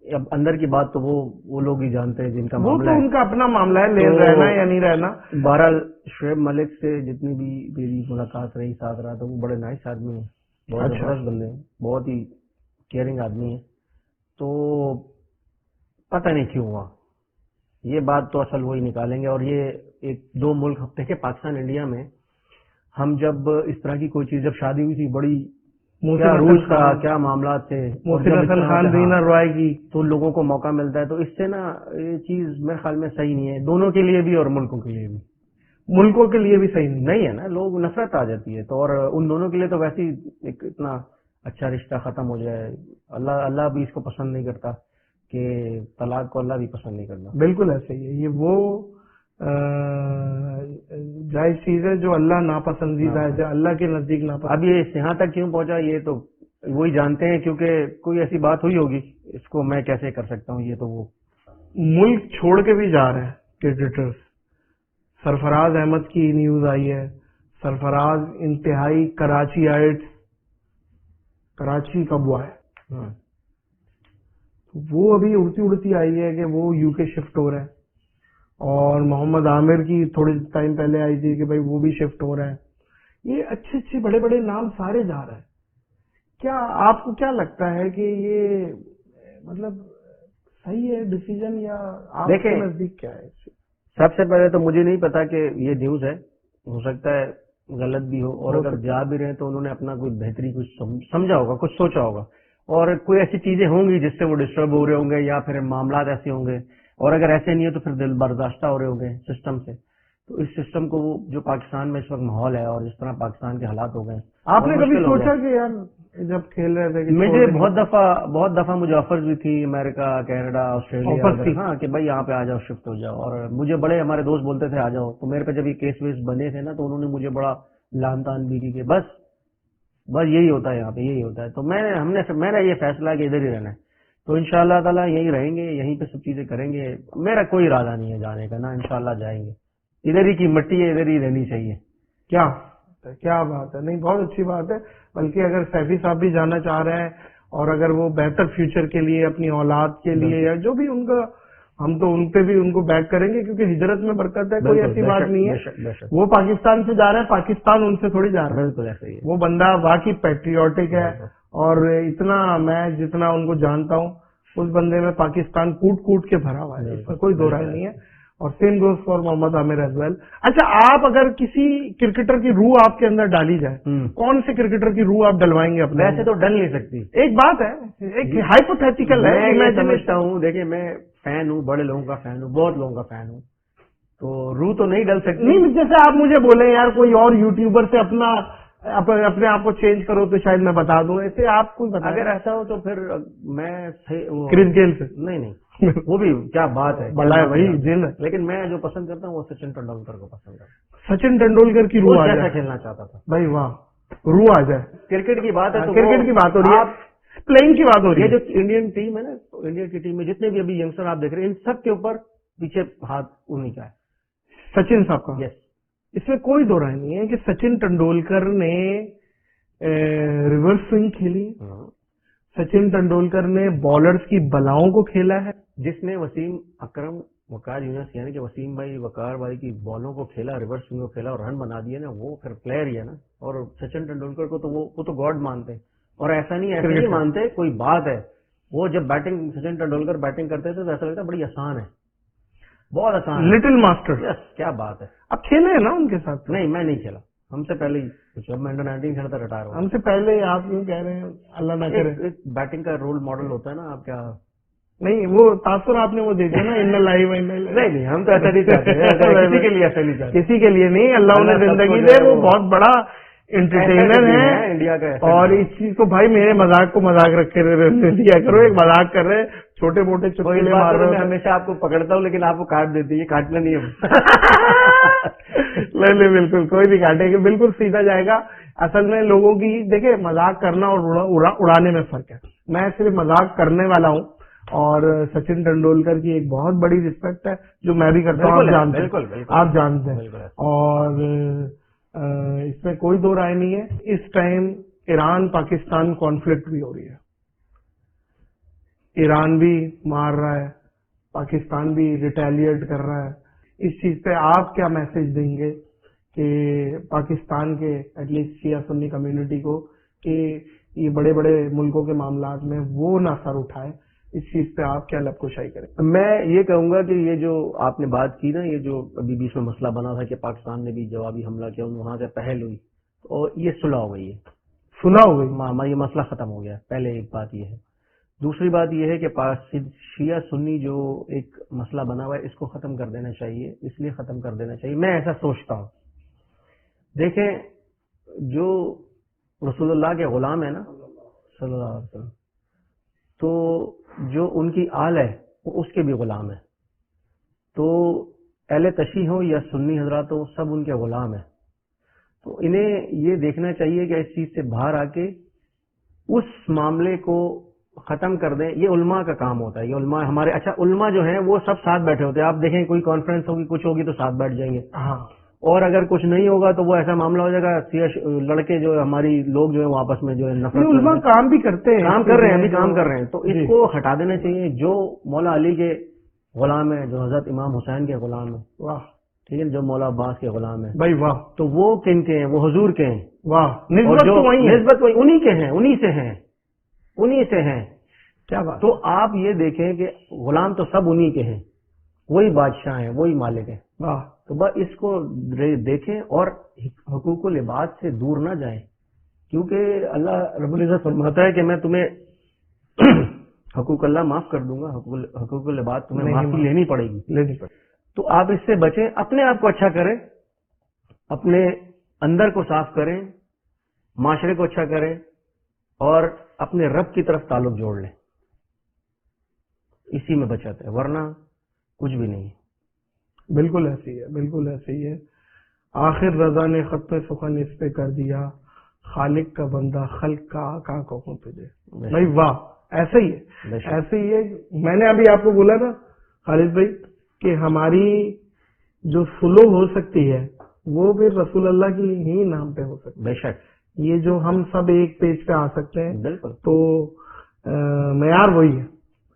اب اندر کی بات تو وہ لوگ ہی جانتے ہیں جن کا وہ معاملہ تو ہے، ان کا اپنا معاملہ ہے، لے رہنا یا نہیں رہنا. بہرحال شعیب ملک سے جتنی بھی میری ملاقات رہی، ساتھ رہا، تو وہ بڑے نائس آدمی ہیں، بہت زبردست بندے ہیں، بہت ہی کیئرنگ آدمی ہے. تو پتہ نہیں کیوں ہوا یہ بات، تو اصل وہی نکالیں گے. اور یہ ایک 2 ملک ہفتے کے پاکستان انڈیا میں ہم جب اس طرح کی کوئی چیز، جب شادی ہوئی تھی بڑی، کیا روز کا کیا معاملات تھے، محسن حسن خان رینا رائے کی، تو لوگوں کو موقع ملتا ہے. تو اس سے نا یہ چیز میرے خیال میں صحیح نہیں ہے، دونوں کے لیے بھی اور ملکوں کے لیے بھی. ملکوں کے لیے بھی صحیح نہیں ہے نا، لوگ نفرت آ جاتی ہے. تو اور ان دونوں کے لیے تو ویسے ہی اتنا اچھا رشتہ ختم ہو جائے. اللہ بھی اس کو پسند نہیں کرتا کہ طلاق کو، اللہ بھی پسند نہیں کرتا. بالکل ایسے ہی ہے. یہ وہ جائز چیز ہے جو اللہ ناپسندیدہ ہے، جو اللہ کے نزدیک ناپسند. اب یہ یہاں تک کیوں پہنچا یہ تو وہی جانتے ہیں، کیونکہ کوئی ایسی بات ہوئی ہوگی. اس کو میں کیسے کر سکتا ہوں، یہ تو وہ ملک چھوڑ کے بھی جا رہے ہیں کرکٹرز. سرفراز احمد کی نیوز آئی ہے، سرفراز انتہائی کراچی کب ہوا ہے، وہ ابھی اڑتی آئی ہے کہ وہ یو کے شفٹ ہو رہے ہیں. اور محمد عامر کی تھوڑی ٹائم پہلے آئی تھی کہ بھائی وہ بھی شفٹ ہو رہے ہیں. یہ اچھے بڑے نام سارے جا رہے ہیں. کیا آپ کو کیا لگتا ہے کہ یہ مطلب صحیح ہے ڈیسیژن، یا آپ کے نزدیک کیا ہے؟ سب سے پہلے تو مجھے نہیں پتا کہ یہ نیوز ہے، ہو سکتا ہے غلط بھی ہو، اور اگر جا بھی رہے تو انہوں نے اپنا کوئی بہتری کچھ سمجھا ہوگا، کچھ سوچا ہوگا، اور کوئی ایسی چیزیں ہوں گی جس سے وہ ڈسٹرب ہو رہے ہوں گے، یا پھر معاملات ایسے ہوں گے. اور اگر ایسے نہیں ہے تو پھر دل برداشتہ ہو رہے ہوں گے سسٹم سے. تو اس سسٹم کو جو پاکستان میں اس وقت ماحول ہے اور جس طرح پاکستان کے حالات ہو گئے، آپ نے کبھی سوچا کہ یار جب کھیل رہے تھے مجھے بہت دفعہ مجھے آفرز بھی تھی، امریکہ، کینیڈا، آسٹریلیا، ہاں کہ بھائی یہاں پہ آ جاؤ، شفٹ ہو جاؤ. اور مجھے بڑے ہمارے دوست بولتے تھے آ جاؤ. تو میرے پہ جب یہ کیس ویس بنے تھے نا تو انہوں نے مجھے بڑا لان تان بھی کی کہ بس یہی ہوتا ہے یہاں پہ، یہی ہوتا ہے. تو میں نے یہ فیصلہ کہ ادھر ہی رہنا ہے. تو انشاءاللہ تعالیٰ یہیں رہیں گے، یہیں پہ سب چیزیں کریں گے. میرا کوئی ارادہ نہیں ہے جانے کا، نا انشاءاللہ جائیں گے. ادھر ہی کی مٹی ہے، ادھر ہی رہنی چاہیے. کیا بات ہے. نہیں بہت اچھی بات ہے. بلکہ اگر سیفی صاحب بھی جانا چاہ رہے ہیں اور اگر وہ بہتر فیوچر کے لیے، اپنی اولاد کے لیے، یا جو بھی ان کا، ہم تو ان پہ بھی ان کو بیک کریں گے، کیونکہ ہجرت میں برکت ہے، کوئی ایسی بات نہیں ہے. وہ پاکستان سے جا رہے ہیں، پاکستان ان سے تھوڑی جا رہا ہے. بالکل ایسے ہی. وہ بندہ واقعی پیٹریوٹک ہے. اور اتنا میں جتنا ان کو جانتا ہوں، اس بندے میں پاکستان کوٹ کے بھرا ہوا ہے، اس میں کوئی دو رائے نہیں ہے. اور same goes for Mohammad Amir as well. اچھا آپ اگر کسی کرکٹر کی روح آپ کے اندر ڈالی جائے کون سے کرکٹر کی روح آپ ڈلوائیں گے اپنے؟ ویسے تو ڈل نہیں سکتی. ایک بات ہے, ایک ہائپوتھیٹیکل ہے. میں سمجھتا ہوں دیکھیے میں فین ہوں, بڑے لوگوں کا فین ہوں, بہت لوگوں کا فین ہوں, تو روح تو نہیں ڈل سکتی. نہیں جیسے آپ مجھے بولیں یار کوئی اور یوٹیوبر سے اپنے آپ کو چینج کرو تو شاید میں بتا دوں, ایسے آپ کو بتا. اگر ایسا ہو تو پھر میں کرس گیل سے نہیں وہ بھی کیا بات ہے, بڑا ہے بھائی جن. لیکن میں جو پسند کرتا ہوں وہ سچن ٹنڈولکر کو پسند کرتا ہوں. سچن ٹنڈولکر کی روح آ کیسا جائے, کھیلنا چاہتا تھا بھائی واہ, روح آ جائے. کرکٹ کی بات ہے تو کرکٹ کی بات ہو رہی ہے, پلئنگ کی بات ہو رہی ہے. یہ جو انڈین ٹیم ہے نا, انڈیا کی ٹیم میں جتنے بھی ابھی ینگسٹر آپ دیکھ رہے ہیں ان سب کے اوپر پیچھے ہاتھ انہیں کا ہے, سچن صاحب کا. یس, اس میں کوئی دو رائے نہیں ہے کہ سچن ٹنڈولکر نے ریورس سوئنگ کھیلی, سچن ٹنڈولکر نے بالرز کی بلاؤں کو کھیلا ہے. جس نے وسیم اکرم وقار یونس یعنی کہ وسیم بھائی وقار بھائی کی بالوں کو کھیلا, ریورس سوئنگ کو کھیلا اور رن بنا دیا نا, وہ پھر پلیئر ہی ہے نا. اور سچن ٹنڈولکر کو تو وہ تو گاڈ مانتے ہیں, اور ایسا نہیں مانتے, کوئی بات ہے. وہ جب بیٹنگ سچن ٹنڈولکر بیٹنگ کرتے تھے تو ایسا لگتا بڑی آسان ہے, بہت آسان ہے, لٹل ماسٹر. یس, کیا بات ہے. اب کھیلے ہیں نا ان کے ساتھ؟ نہیں میں نہیں کھیلا, ہم سے پہلے ہی جب میں انڈر 19 کھیلا تھا ریٹائر ہوا. ہم سے پہلے ہی آپ یوں کہہ رہے ہیں, اللہ نہ کرے. ایک بیٹنگ کا رول ماڈل ہوتا ہے نا, آپ کیا نہیں وہ تاثر آپ نے وہ دے دیا نا, ان لائیو نہیں ہم تو ایسا نہیں چاہتے, کسی کے لیے ایسا نہیں چاہتے, کسی کے لیے نہیں. اللہ انہیں زندگی دے, وہ بہت بڑا انٹرٹینر ہے انڈیا کا. اور اس چیز کو بھائی میرے مذاق کو مذاق رکھ کے دیا کرو, ایک مذاق کر رہے چھوٹے موٹے چٹکلے مار رہے. میں ہمیشہ آپ کو پکڑتا ہوں لیکن آپ کو کاٹ دیتی ہے, یہ کاٹنا نہیں ہے. نہیں بالکل کوئی نہیں کاٹے گا, بالکل سیدھا جائے گا. اصل میں لوگوں کی دیکھیں مذاق کرنا اور اڑانے میں فرق ہے. میں صرف مذاق کرنے والا ہوں, اور سچن ٹنڈولکر کی ایک بہت بڑی رسپیکٹ ہے جو میں بھی کرتا ہوں, آپ جانتے ہیں. اور اس میں کوئی دو رائے نہیں ہے. اس ٹائم ایران پاکستان کانفلکٹ بھی ہو رہی ہے, ایران بھی مار رہا ہے, پاکستان بھی ریٹیلیٹ کر رہا ہے. اس چیز پہ آپ کیا میسج دیں گے کہ پاکستان کے at least Shia Sunni community کو کہ یہ بڑے بڑے ملکوں کے معاملات میں وہ نہ سر اٹھائے, اس چیز پہ آپ کیا لب کشائی کریں؟ میں یہ کہوں گا کہ یہ جو آپ نے بات کی نا, یہ جو ابھی بیچ میں مسئلہ بنا تھا کہ پاکستان نے بھی جوابی حملہ کیا, وہاں سے پہل ہوئی, اور یہ صلح ہو گئی ہے, صلح ہو گئی, یہ مسئلہ ختم ہو گیا. پہلے ایک بات یہ ہے. دوسری بات یہ ہے کہ شیعہ سنی جو ایک مسئلہ بنا ہوا ہے اس کو ختم کر دینا چاہیے. اس لیے ختم کر دینا چاہیے, میں ایسا سوچتا ہوں. دیکھیں جو رسول اللہ کے غلام ہے نا صلی اللہ علیہ وسلم, تو جو ان کی آل ہے وہ اس کے بھی غلام ہے. تو اہل تشیع ہو یا سنی حضرات ہو, سب ان کے غلام ہیں. تو انہیں یہ دیکھنا چاہیے کہ اس چیز سے باہر آ کے اس معاملے کو ختم کر دیں. یہ علماء کا کام ہوتا ہے, یہ علماء ہمارے, اچھا علماء جو ہیں وہ سب ساتھ بیٹھے ہوتے ہیں. آپ دیکھیں کوئی کانفرنس ہوگی, کچھ ہوگی تو ساتھ بیٹھ جائیں گے. ہاں, اور اگر کچھ نہیں ہوگا تو وہ ایسا معاملہ ہو جائے گا, لڑکے جو ہماری لوگ جو ہیں وہ آپس میں جو ہے نفرت, علماء کام بھی کرتے ہیں, کام کر رہے ہیں, ابھی کام کر رہے ہیں. تو اس کو ہٹا دینا چاہیے. جو مولا علی کے غلام ہے, جو حضرت امام حسین کے غلام ہے, واہ, ٹھیک ہے, جو مولا عباس کے غلام ہے بھائی واہ, تو وہ کن کے ہیں؟ وہ حضور کے ہیں. واہ, نسبت وہی انہی کے ہیں, انہی سے ہیں, انہی سے ہیں. کیا بات. تو آپ یہ دیکھیں کہ غلام تو سب انہی کے ہیں, وہی بادشاہ ہیں, وہی مالک ہیں. واہ, تو بس اس کو دیکھیں اور حقوق العباد سے دور نہ جائیں, کیونکہ اللہ رب العزت فرماتا ہے کہ میں تمہیں حقوق اللہ معاف کر دوں گا, حقوق العباد تمہیں معافی لینی پڑے گی. تو آپ اس سے بچیں, اپنے آپ کو اچھا کریں, اپنے اندر کو صاف کریں, معاشرے کو اچھا کریں, اور اپنے رب کی طرف تعلق جوڑ لیں. اسی میں بچت ہے, ورنہ کچھ بھی نہیں. بالکل ایسی ہے, بالکل ایسی ہے. آخر رضا نے خط سخن اس پہ کر دیا, خالق کا بندہ خلق کا آقا کہوں تجھے. بھائی واہ, ایسا ہی ہے, ایسے ہی ہے. میں نے ابھی آپ کو بولا نا خالد بھائی کہ ہماری جو فلو ہو سکتی ہے وہ بھی رسول اللہ کی ہی نام پہ ہو سکتی ہے. بے شک, یہ جو ہم سب ایک پیج پہ آ سکتے ہیں, بالکل, تو معیار وہی ہے.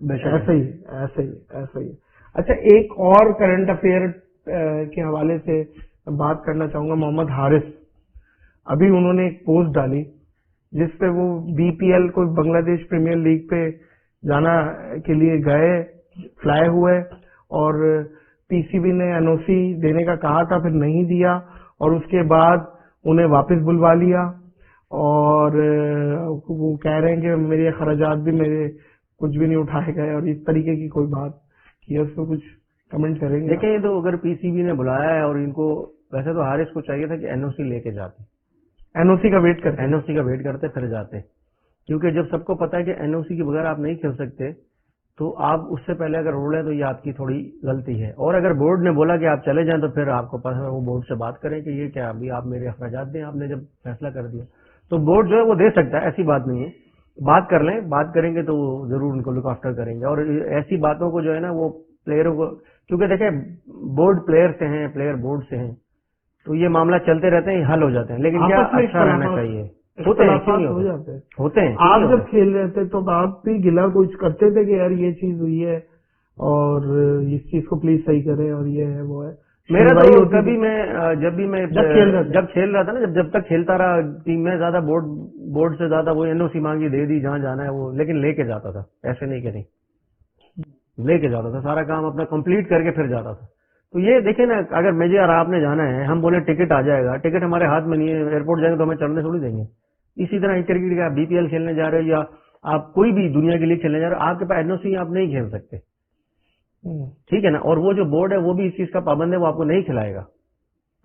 ایسا ہی ایسا ہی ایسا ہی. اچھا, ایک اور کرنٹ افیئر کے حوالے سے بات کرنا چاہوں گا. محمد حارث, ابھی انہوں نے ایک پوسٹ ڈالی جس پہ وہ بی پی ایل کو بنگلہ دیش پریمیئر لیگ پہ جانا کے لیے گئے, فلائی ہوئے, اور PCB نے NOC دینے کا کہا تھا، پھر نہیں دیا، اور اس کے بعد انہیں واپس بلوا لیا، اور وہ کہہ رہے ہیں کہ میرے اخراجات بھی میرے کچھ بھی نہیں اٹھائے گئے، اور اس طریقے کی کوئی بات کی ہے، اس پہ کچھ کمنٹ کریں گے؟ دیکھیں، تو اگر PCB نے بلایا ہے اور ان کو، ویسے تو حارث کو چاہیے تھا کہ NOC لے کے جاتے، NOC کا ویٹ کرتے ہیں، NOC کا ویٹ کرتے پھر جاتے، کیونکہ جب سب کو پتا ہے کہ NOC کے بغیر آپ نہیں کھیل سکتے، تو آپ اس سے پہلے اگر روڑ لیں تو یہ آپ کی تھوڑی غلطی ہے. اور اگر بورڈ نے بولا کہ آپ چلے جائیں تو پھر آپ کو پتا ہے وہ بورڈ سے بات کریں کہ یہ کیا ابھی آپ میرے اخراجات دیں، آپ نے جب فیصلہ کر دیا تو بورڈ جو ہے وہ دے سکتا ہے، ایسی بات نہیں ہے. بات کر لیں، بات کریں گے تو وہ ضرور ان کو لک آفٹر کریں گے. اور ایسی باتوں کو جو ہے نا وہ پلیئروں کو، کیونکہ دیکھیں بورڈ پلیئر سے ہیں، پلیئر بورڈ سے ہیں، تو یہ معاملہ چلتے رہتے ہیں، حل ہو جاتے ہیں. لیکن کیا اچھا رہنا چاہیے، ہوتے ہیں. آپ جب کھیل رہے تھے تو آپ بھی گلا کچھ کرتے تھے کہ یار یہ چیز ہوئی ہے اور اس چیز کو پلیز صحیح کریں اور یہ ہے وہ ہے؟ میرا تو کبھی میں جب کھیل رہا تھا نا، جب تک کھیلتا رہا ٹیم میں، زیادہ بورڈ سے زیادہ وہ NOC مانگی، دے دی جہاں جانا ہے وہ، لیکن لے کے جاتا تھا، ایسے نہیں کہ نہیں لے کے جاتا تھا، سارا کام اپنا کمپلیٹ کر کے پھر جاتا تھا. تو یہ دیکھیں نا، اگر مجھے اور آپ نے جانا ہے، ہم بولے ٹکٹ آ جائے گا، ٹکٹ ہمارے ہاتھ میں نہیں ہے، ایئرپورٹ جائیں گے تو ہمیں چڑھنے تھوڑی دیں گے. اسی طرح کرکٹ کا BPL کھیلنے جا رہے ہو یا آپ کوئی بھی دنیا کے لیے کھیلنے جا رہے ہو، آپ کے پاس NOC آپ نہیں کھیل سکتے، ٹھیک ہے نا. اور وہ جو بورڈ ہے وہ بھی اس چیز کا پابند ہے، وہ آپ کو نہیں کھلائے گا.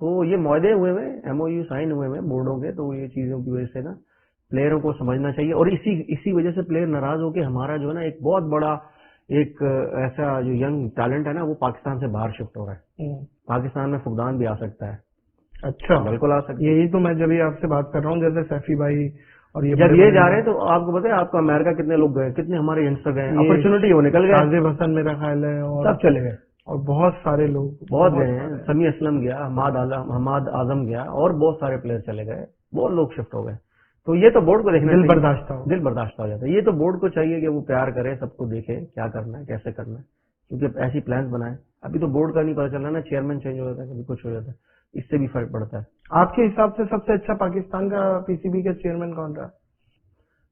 تو یہ معاہدے ہوئے ہیں، MOU سائن ہوئے ہیں بورڈوں کے، تو یہ چیزوں کی وجہ سے نا پلیئروں کو سمجھنا چاہیے. اور اسی وجہ سے پلیئر ناراض ہو کے ہمارا جو ہے نا ایک بہت بڑا ایک ایسا جو ینگ ٹیلنٹ ہے نا وہ پاکستان سے باہر شفٹ ہو رہا ہے. پاکستان میں فقدان بھی آ سکتا ہے. اچھا، بالکل آ سکتا ہے. یہی تو میں جب آپ سے بات کر رہا ہوں، جیسے سیفی بھائی اور جب یہ جا رہے ہیں تو آپ کو پتا ہے آپ کا امریکہ کتنے لوگ گئے، کتنے ہمارے ینگسٹر گئے، اپرچونٹی وہ نکل گئے. عازب حسن میرا خیال ہے، اور سب چلے گئے، اور بہت سارے لوگ بہت گئے ہیں. سمیع اسلم گیا، حماد اعظم گیا، اور بہت سارے پلیئر چلے گئے، بہت لوگ شفٹ ہو گئے. تو یہ تو بورڈ کو دیکھنا، دل برداشتہ ہو جاتا ہے. یہ تو بورڈ کو چاہیے کہ وہ پیار کرے، سب کو دیکھے کیا کرنا ہے، کیسے کرنا ہے، کیونکہ ایسی پلانس بنائے. ابھی تو بورڈ کا نہیں پتا چل رہا نا، چیئرمین چینج ہو جاتا ہے، کبھی کچھ ہو جاتا ہے، اس سے بھی فرق پڑتا ہے. آپ کے حساب سے سب سے اچھا پاکستان کا PCB کا چیئرمین کون رہا؟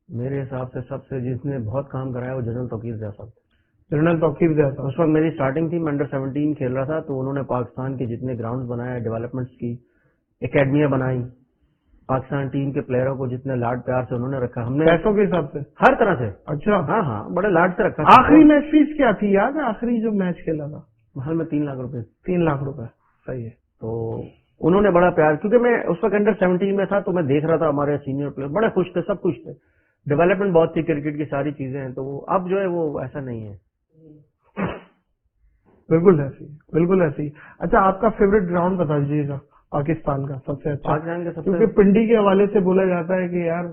میرے حساب سے سب سے جس نے بہت کام کرایا وہ جنرل توقیر ضیاء صاحب. جنرل توقیر ضیاء صاحب. اس وقت میری سٹارٹنگ تھی، میں انڈر-17 کھیل رہا تھا، تو انہوں نے پاکستان کے جتنے گراؤنڈز بنائے، ڈیولپمنٹس کی، اکیڈمیاں بنائی، پاکستان ٹیم کے پلیئروں کو جتنے لاڈ پیار سے انہوں نے رکھا، ہم نے پیسوں کے حساب سے ہر طرح سے. اچھا، ہاں بڑے لاڈ سے رکھا. آخری میچ فیس کیا تھی یاد ہے؟ آخری جو میچ کھیلا تھا محل میں 3 لاکھ روپے. 3 لاکھ روپے، صحیح ہے. تو انہوں نے بڑا پیار، کیونکہ میں اس وقت انڈر-17 میں تھا، تو میں دیکھ رہا تھا ہمارے سینئر پلیئر بڑے خوش تھے، سب خوش تھے، ڈیولپمنٹ بہت تھی، کرکٹ کی ساری چیزیں ہیں. تو اب جو ہے وہ ایسا نہیں ہے. بالکل ایسی. اچھا، آپ کا فیوریٹ گراؤنڈ بتا دیجیے گا پاکستان کا سب سے اچھا؟ پاکستان کا سب سے، کیونکہ پنڈی کے حوالے سے بولا جاتا ہے کہ یار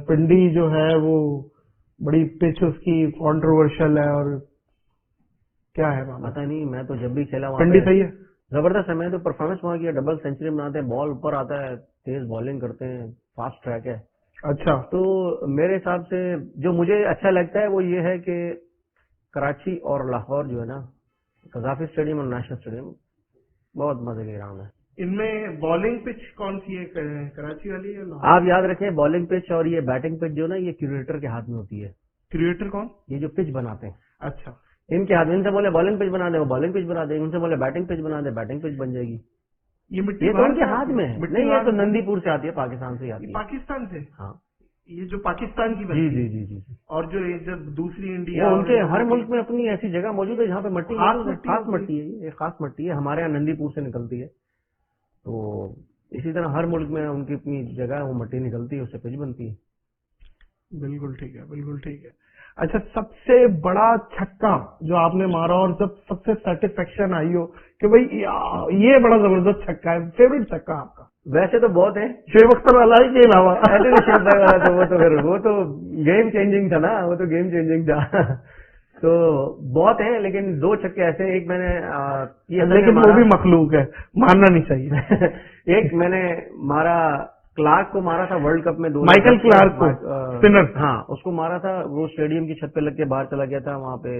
پنڈی جو ہے وہ بڑی پچ اس کی کانٹروورشل ہے، اور کیا ہے پتا نہیں. میں تو جب بھی کھیلا وہاں پنڈی صحیح ہے، زبردست ہے. میں تو پرفارمنس وہاں کیا، ڈبل سینچری بناتے ہیں، بال اوپر آتا ہے، تیز بالنگ کرتے ہیں، فاسٹ ٹریک ہے. اچھا، تو میرے حساب سے جو مجھے اچھا لگتا ہے وہ یہ ہے کہ کراچی اور لاہور جو ہے نا، قذافی اسٹیڈیم اور نیشنل اسٹیڈیم بہت مزے کے گراؤنڈ ہے. ان میں بالنگ پچ کون سی ہے، کراچی والی ہے؟ آپ یاد رکھیں بالنگ پچ اور یہ بیٹنگ پچ جو نا یہ کیوریٹر کے ہاتھ میں ہوتی ہے. کریٹر کون؟ یہ جو پچ بناتے ہیں. اچھا، ان کے ہاتھ میں، ان سے بولے بالنگ پچ بنا دیں وہ بالنگ پچ بنا دیں، ان سے بولے بیٹنگ پچ بنا دیں بیٹنگ پچ بن جائے گی. یہ مٹی یہ تو ان کے ہاتھ میں ہے. نہیں، یہ تو نندی پور سے آتی ہے، پاکستان سے آتی ہے. پاکستان سے؟ ہاں، یہ جو پاکستان کی جی. اور جو جب دوسری انڈیا، ان کے ہر ملک میں اپنی ایسی جگہ موجود ہے جہاں پہ مٹی خاص مٹی ہے، یہ خاص مٹی ہے. ہمارے یہاں نندی پور سے نکلتی ہے، تو اسی طرح ہر ملک میں ان کی اپنی جگہ ہے، وہ مٹی نکلتی ہے، اس سے پچ بنتی ہے. بالکل ٹھیک ہے. اچھا، سب سے بڑا چھکا جو آپ نے مارا اور جب سب سے سیٹسفیکشن آئی ہو کہ بھائی یہ بڑا زبردست چھکا ہے، فیوریٹ چھکا آپ کا؟ ویسے تو بہت ہے، شعیب اختر علائی کے علاوہ. وہ تو گیم چینجنگ تھا نا، وہ تو گیم چینجنگ تھا. تو بہت ہیں، لیکن 2 چھکے ایسے ہیں. ایک میں نے لیکن وہ بھی مخلوق ہے، ماننا نہیں چاہیے. ایک میں نے مارا، کلارک کو مارا تھا ورلڈ کپ میں، مائیکل کلارک کو، اسپنر. ہاں، اس کو مارا تھا، وہ اسٹیڈیم کی چھت پہ لگ کے باہر چلا گیا تھا، وہاں پہ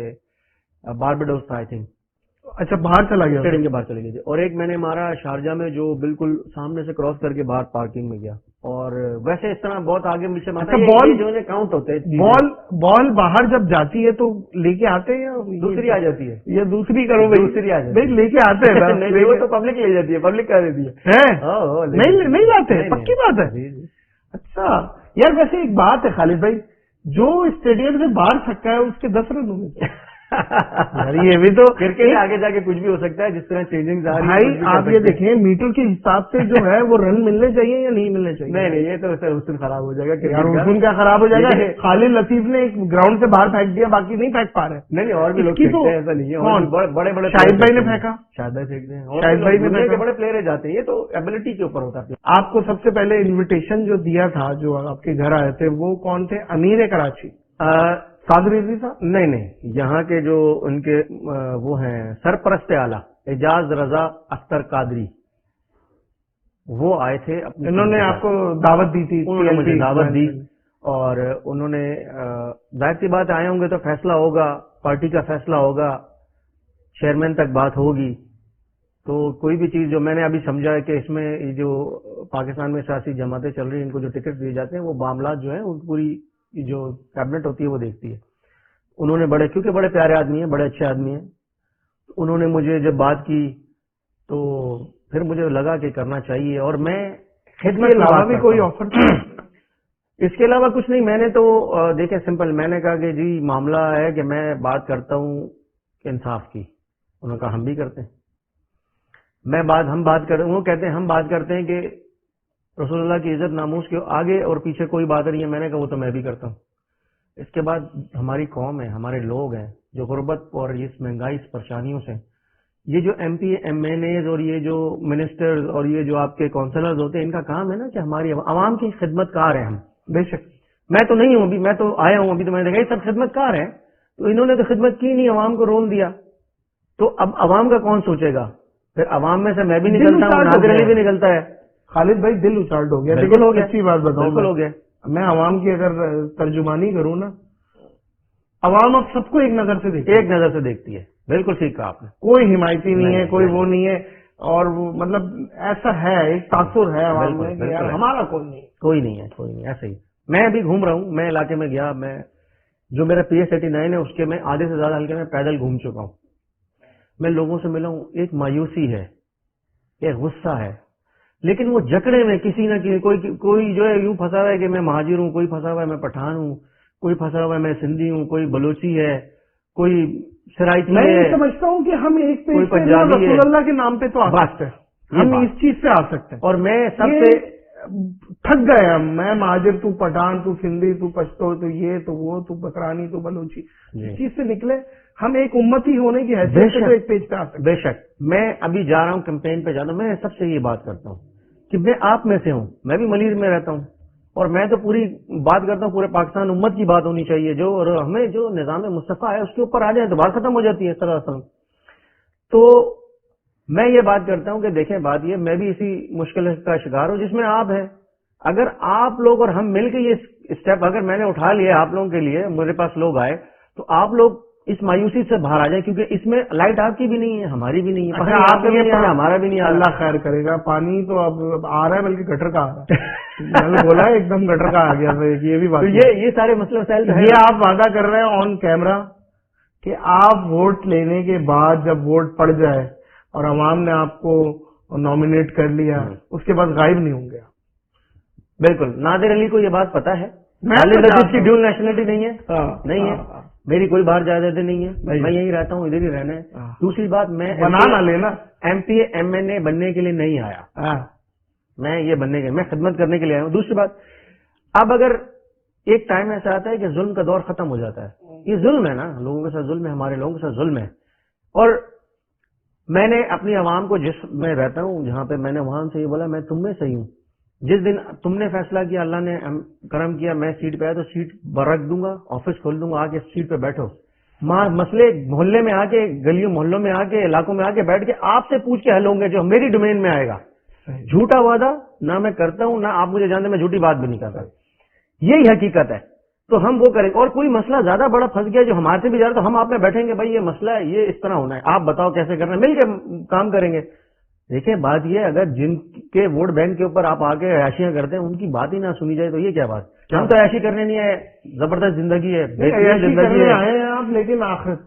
باربیڈوس تھا آئی تھنک. اچھا باہر چلا گیا؟ اسٹیڈیم کے باہر چلے گئے تھے. اور ایک میں نے مارا شارجہ میں جو بالکل سامنے سے کراس کر کے باہر پارکنگ میں گیا. اور ویسے اس طرح بہت آگے پیچھے اچھا بال جو ہے کاؤنٹ ہوتے ہیں. بال باہر جب جاتی ہے تو لے کے آتے ہیں یا دوسری آ جاتی ہے؟ یہ دوسری کرو بھائی، دوسری آ جاتی ہے لے کے آتے ہیں وہ تو پبلک لے جاتی ہے، پبلک کر دیتی ہے. نہیں لاتے، پکی بات ہے. اچھا یار ویسے ایک بات ہے خالد بھائی، جو اسٹیڈیم سے باہر چھکا ہے اس کے 10 رن ہوئے. یہ بھی تو کرکٹ آگے جا کے کچھ بھی ہو سکتا ہے، جس طرح چینجنگ بھائی آپ یہ دیکھیں میٹر کے حساب سے جو ہے وہ رن ملنے چاہیے یا نہیں ملنے چاہیے؟ نہیں یہ تو سر اس دن خراب ہو جائے گا. اس کیا خراب ہو جائے گا؟ خالد لطیف نے گراؤنڈ سے باہر پھینک دیا، باقی نہیں پھینک پا رہے. نہیں اور بھی لوگ پھینکتے ہیں، ایسا نہیں ہے. بڑے بڑے شاہد بھائی نے پھینکا، شاہد بھائی پھینکتے ہیں، شاہد بھائی نے پھینکا. بڑے پلیئر جاتے ہیں، یہ تو ایبلٹی کے اوپر ہوتا ہے. آپ کو سب سے پہلے انویٹیشن جو دیا تھا، جو آپ کے گھر آئے تھے، وہ کون تھے؟ امیر کراچی صادر رضوی صاحب؟ نہیں، یہاں کے جو ان کے وہ ہیں سرپرست اعلیٰ اعجاز رضا اختر قادری، وہ آئے تھے. انہوں نے آپ کو دعوت دی تھی؟ انہوں نے مجھے دعوت دی، اور انہوں نے ظاہر سی بات آئے ہوں گے تو فیصلہ ہوگا، پارٹی کا فیصلہ ہوگا، چیئرمین تک بات ہوگی. تو کوئی بھی چیز جو میں نے ابھی سمجھا ہے کہ اس میں جو پاکستان میں سیاسی جماعتیں چل رہی ہیں، ان کو جو ٹکٹ دیے جاتے ہیں، وہ معاملات جو ہیں ان پوری جو کیبنٹ ہوتی ہے وہ دیکھتی ہے. انہوں نے کیونکہ بڑے پیارے آدمی ہیں، بڑے اچھے آدمی ہیں، انہوں نے مجھے جب بات کی تو پھر مجھے لگا کہ کرنا چاہیے. اور میں خدمت کے علاوہ بھی کوئی آفر اس کے علاوہ کچھ نہیں. میں نے تو دیکھیں سمپل، میں نے کہا کہ جی معاملہ ہے کہ میں بات کرتا ہوں انصاف کی. انہوں نے کہا ہم بھی کرتے ہیں. ہم بات کرتے ہیں، وہ کہتے ہیں ہم بات کرتے ہیں کہ رسول اللہ کی عزت ناموس کے آگے اور پیچھے کوئی بات نہیں ہے. میں نے کہا وہ تو میں بھی کرتا ہوں. اس کے بعد ہماری قوم ہے، ہمارے لوگ ہیں جو غربت اور اس مہنگائی اس پریشانیوں سے، یہ جو M P M N As اور یہ جو منسٹر اور یہ جو آپ کے کونسلرز ہوتے ہیں، ان کا کام ہے نا کہ ہماری عوام کی خدمت کار ہیں ہم. بے شک میں تو نہیں ہوں، ابھی میں تو آیا ہوں، ابھی تو میں نے دیکھا یہ سب خدمت کار ہیں. تو انہوں نے تو خدمت کی نہیں، عوام کو رول دیا. تو اب عوام کا کون سوچے گا؟ پھر عوام میں سے میں بھی نکلتا ہوں، ناظر علی بھی نکلتا ہے. خالد بھائی دل اچارٹ ہو گیا. بالکل ہو گیا. اچھی بات بتاؤں، بالکل ہو گیا. میں عوام کی اگر ترجمانی کروں نا، عوام اب سب کو ایک نظر سے دیکھتی ہے. بالکل ٹھیک کہا آپ نے. کوئی حمایتی نہیں ہے، کوئی وہ نہیں ہے. اور وہ مطلب ایسا ہے، ایک تاثر ہے عوام میں کہ یار ہمارا کوئی نہیں ہے. ایسے ہی میں ابھی گھوم رہا ہوں، میں علاقے میں گیا، میں جو میرا پی ایس 89 ہے اس کے میں آدھے سے زیادہ حلقے میں پیدل گھوم چکا ہوں. میں لوگوں سے ملا ہوں، ایک مایوسی ہے، ایک غصہ ہے، لیکن وہ جکڑے میں کسی نہ کسی کوئی جو ہے یوں پھنسا ہوا ہے کہ میں مہاجر ہوں، کوئی پھنسا ہوا ہے میں پٹھان ہوں، کوئی پھنسا ہوا ہے میں سندھی ہوں، کوئی بلوچی ہے، کوئی سرائکی ہے. میں سمجھتا ہوں کہ ہم ایک کوئی پنجابی ہے. رسول اللہ کے نام پہ تو آ سکتے ہیں، ہم اس چیز سے آ سکتے ہیں. اور میں سب سے تھک گئے ہم. میں مہاجر، تو پٹھان، تو سندھی، تو پشتو، تو یہ تو وہ، تو بکرانی، تو بلوچی، اس چیز سے نکلے ہم ایک امتی ہونے کی حیثیت سے ایک پیج پہ آ سکتے. بے شک میں ابھی جا رہا ہوں کیمپین پہ جاتا ہوں، میں سب سے یہ بات کرتا ہوں کہ میں آپ میں سے ہوں، میں بھی ملیر میں رہتا ہوں، اور میں تو پوری بات کرتا ہوں پورے پاکستان امت کی بات ہونی چاہیے. جو اور ہمیں جو نظام مصطفیٰ ہے اس کے اوپر آ جائے تو بات ختم ہو جاتی ہے اس طرح سے. تو میں یہ بات کرتا ہوں کہ دیکھیں بات یہ، میں بھی اسی مشکل کا شکار ہوں جس میں آپ ہیں. اگر آپ لوگ اور ہم مل کے یہ اسٹیپ اگر میں نے اٹھا لیا آپ لوگوں کے لیے، میرے پاس لوگ آئے، تو آپ لوگ اس مایوسی سے باہر آ جائیں، کیونکہ اس میں لائٹ آپ کی بھی نہیں ہے، ہماری بھی نہیں ہے، آپ کا بھی نہیں ہے، ہمارا بھی نہیں ہے. اللہ خیر کرے گا. پانی تو اب آ رہا ہے، بلکہ گٹر کا آ رہا ہے. میں نے بولا ایک دم گٹر کا آ گیا. یہ بھی بات، یہ سارے مسئلے مسائل یہ آپ وعدہ کر رہے ہیں آن کیمرہ کہ آپ ووٹ لینے کے بعد جب ووٹ پڑ جائے اور عوام نے آپ کو نامینیٹ کر لیا، اس کے بعد غائب نہیں ہوں گے. بالکل. نادر علی کو یہ بات پتا ہے، خالد لطیف کی ڈیول نیشنلٹی نہیں ہے، میری کوئی باہر جائیدادیں نہیں ہے، میں یہیں رہتا ہوں، ادھر ہی رہنا ہے. دوسری بات، میں بنا لینا ایم پی ایم این اے بننے کے لیے نہیں آیا، میں یہ بننے کے، میں خدمت کرنے کے لیے آیا ہوں. دوسری بات، اب اگر ایک ٹائم ایسا آتا ہے کہ ظلم کا دور ختم ہو جاتا ہے، یہ ظلم ہے نا، لوگوں کے ساتھ ظلم ہے، ہمارے لوگوں کے ساتھ ظلم ہے. اور میں نے اپنی عوام کو، جس میں رہتا ہوں جہاں پہ، میں نے وہاں سے یہ بولا میں تم میں صحیح ہوں. جس دن تم نے فیصلہ کیا، اللہ نے کرم کیا، میں سیٹ پہ آیا تو سیٹ برک دوں گا، آفس کھول دوں گا، آ کے سیٹ پہ بیٹھو. مسئلے محلے میں آ کے، گلیوں محلوں میں آ کے، علاقوں میں آ کے بیٹھ کے آپ سے پوچھ کے حل ہوں گے، جو میری ڈومین میں آئے گا. جھوٹا وعدہ نہ میں کرتا ہوں، نہ آپ مجھے جانتے، میں جھوٹی بات بھی نہیں کرتا. یہی حقیقت ہے. تو ہم وہ کریں گے. اور کوئی مسئلہ زیادہ بڑا پھنس گیا جو ہمارے سے بھی زیادہ، تو ہم آپ میں بیٹھیں گے بھائی یہ مسئلہ ہے، یہ اس طرح ہونا ہے، آپ بتاؤ کیسے کرنا ہے، مل کے کام کریں گے. دیکھیں بات یہ ہے، اگر جن کے ووٹ بینک کے اوپر آپ آ کے عیاشیاں کرتے ہیں ان کی بات ہی نہ سنی جائے تو یہ کیا بات. ہم تو عیاشی کرنے نہیں آئے، زبردست زندگی ہے، بہترین زندگی ہے. آئے ہیں آپ، لیکن آخرت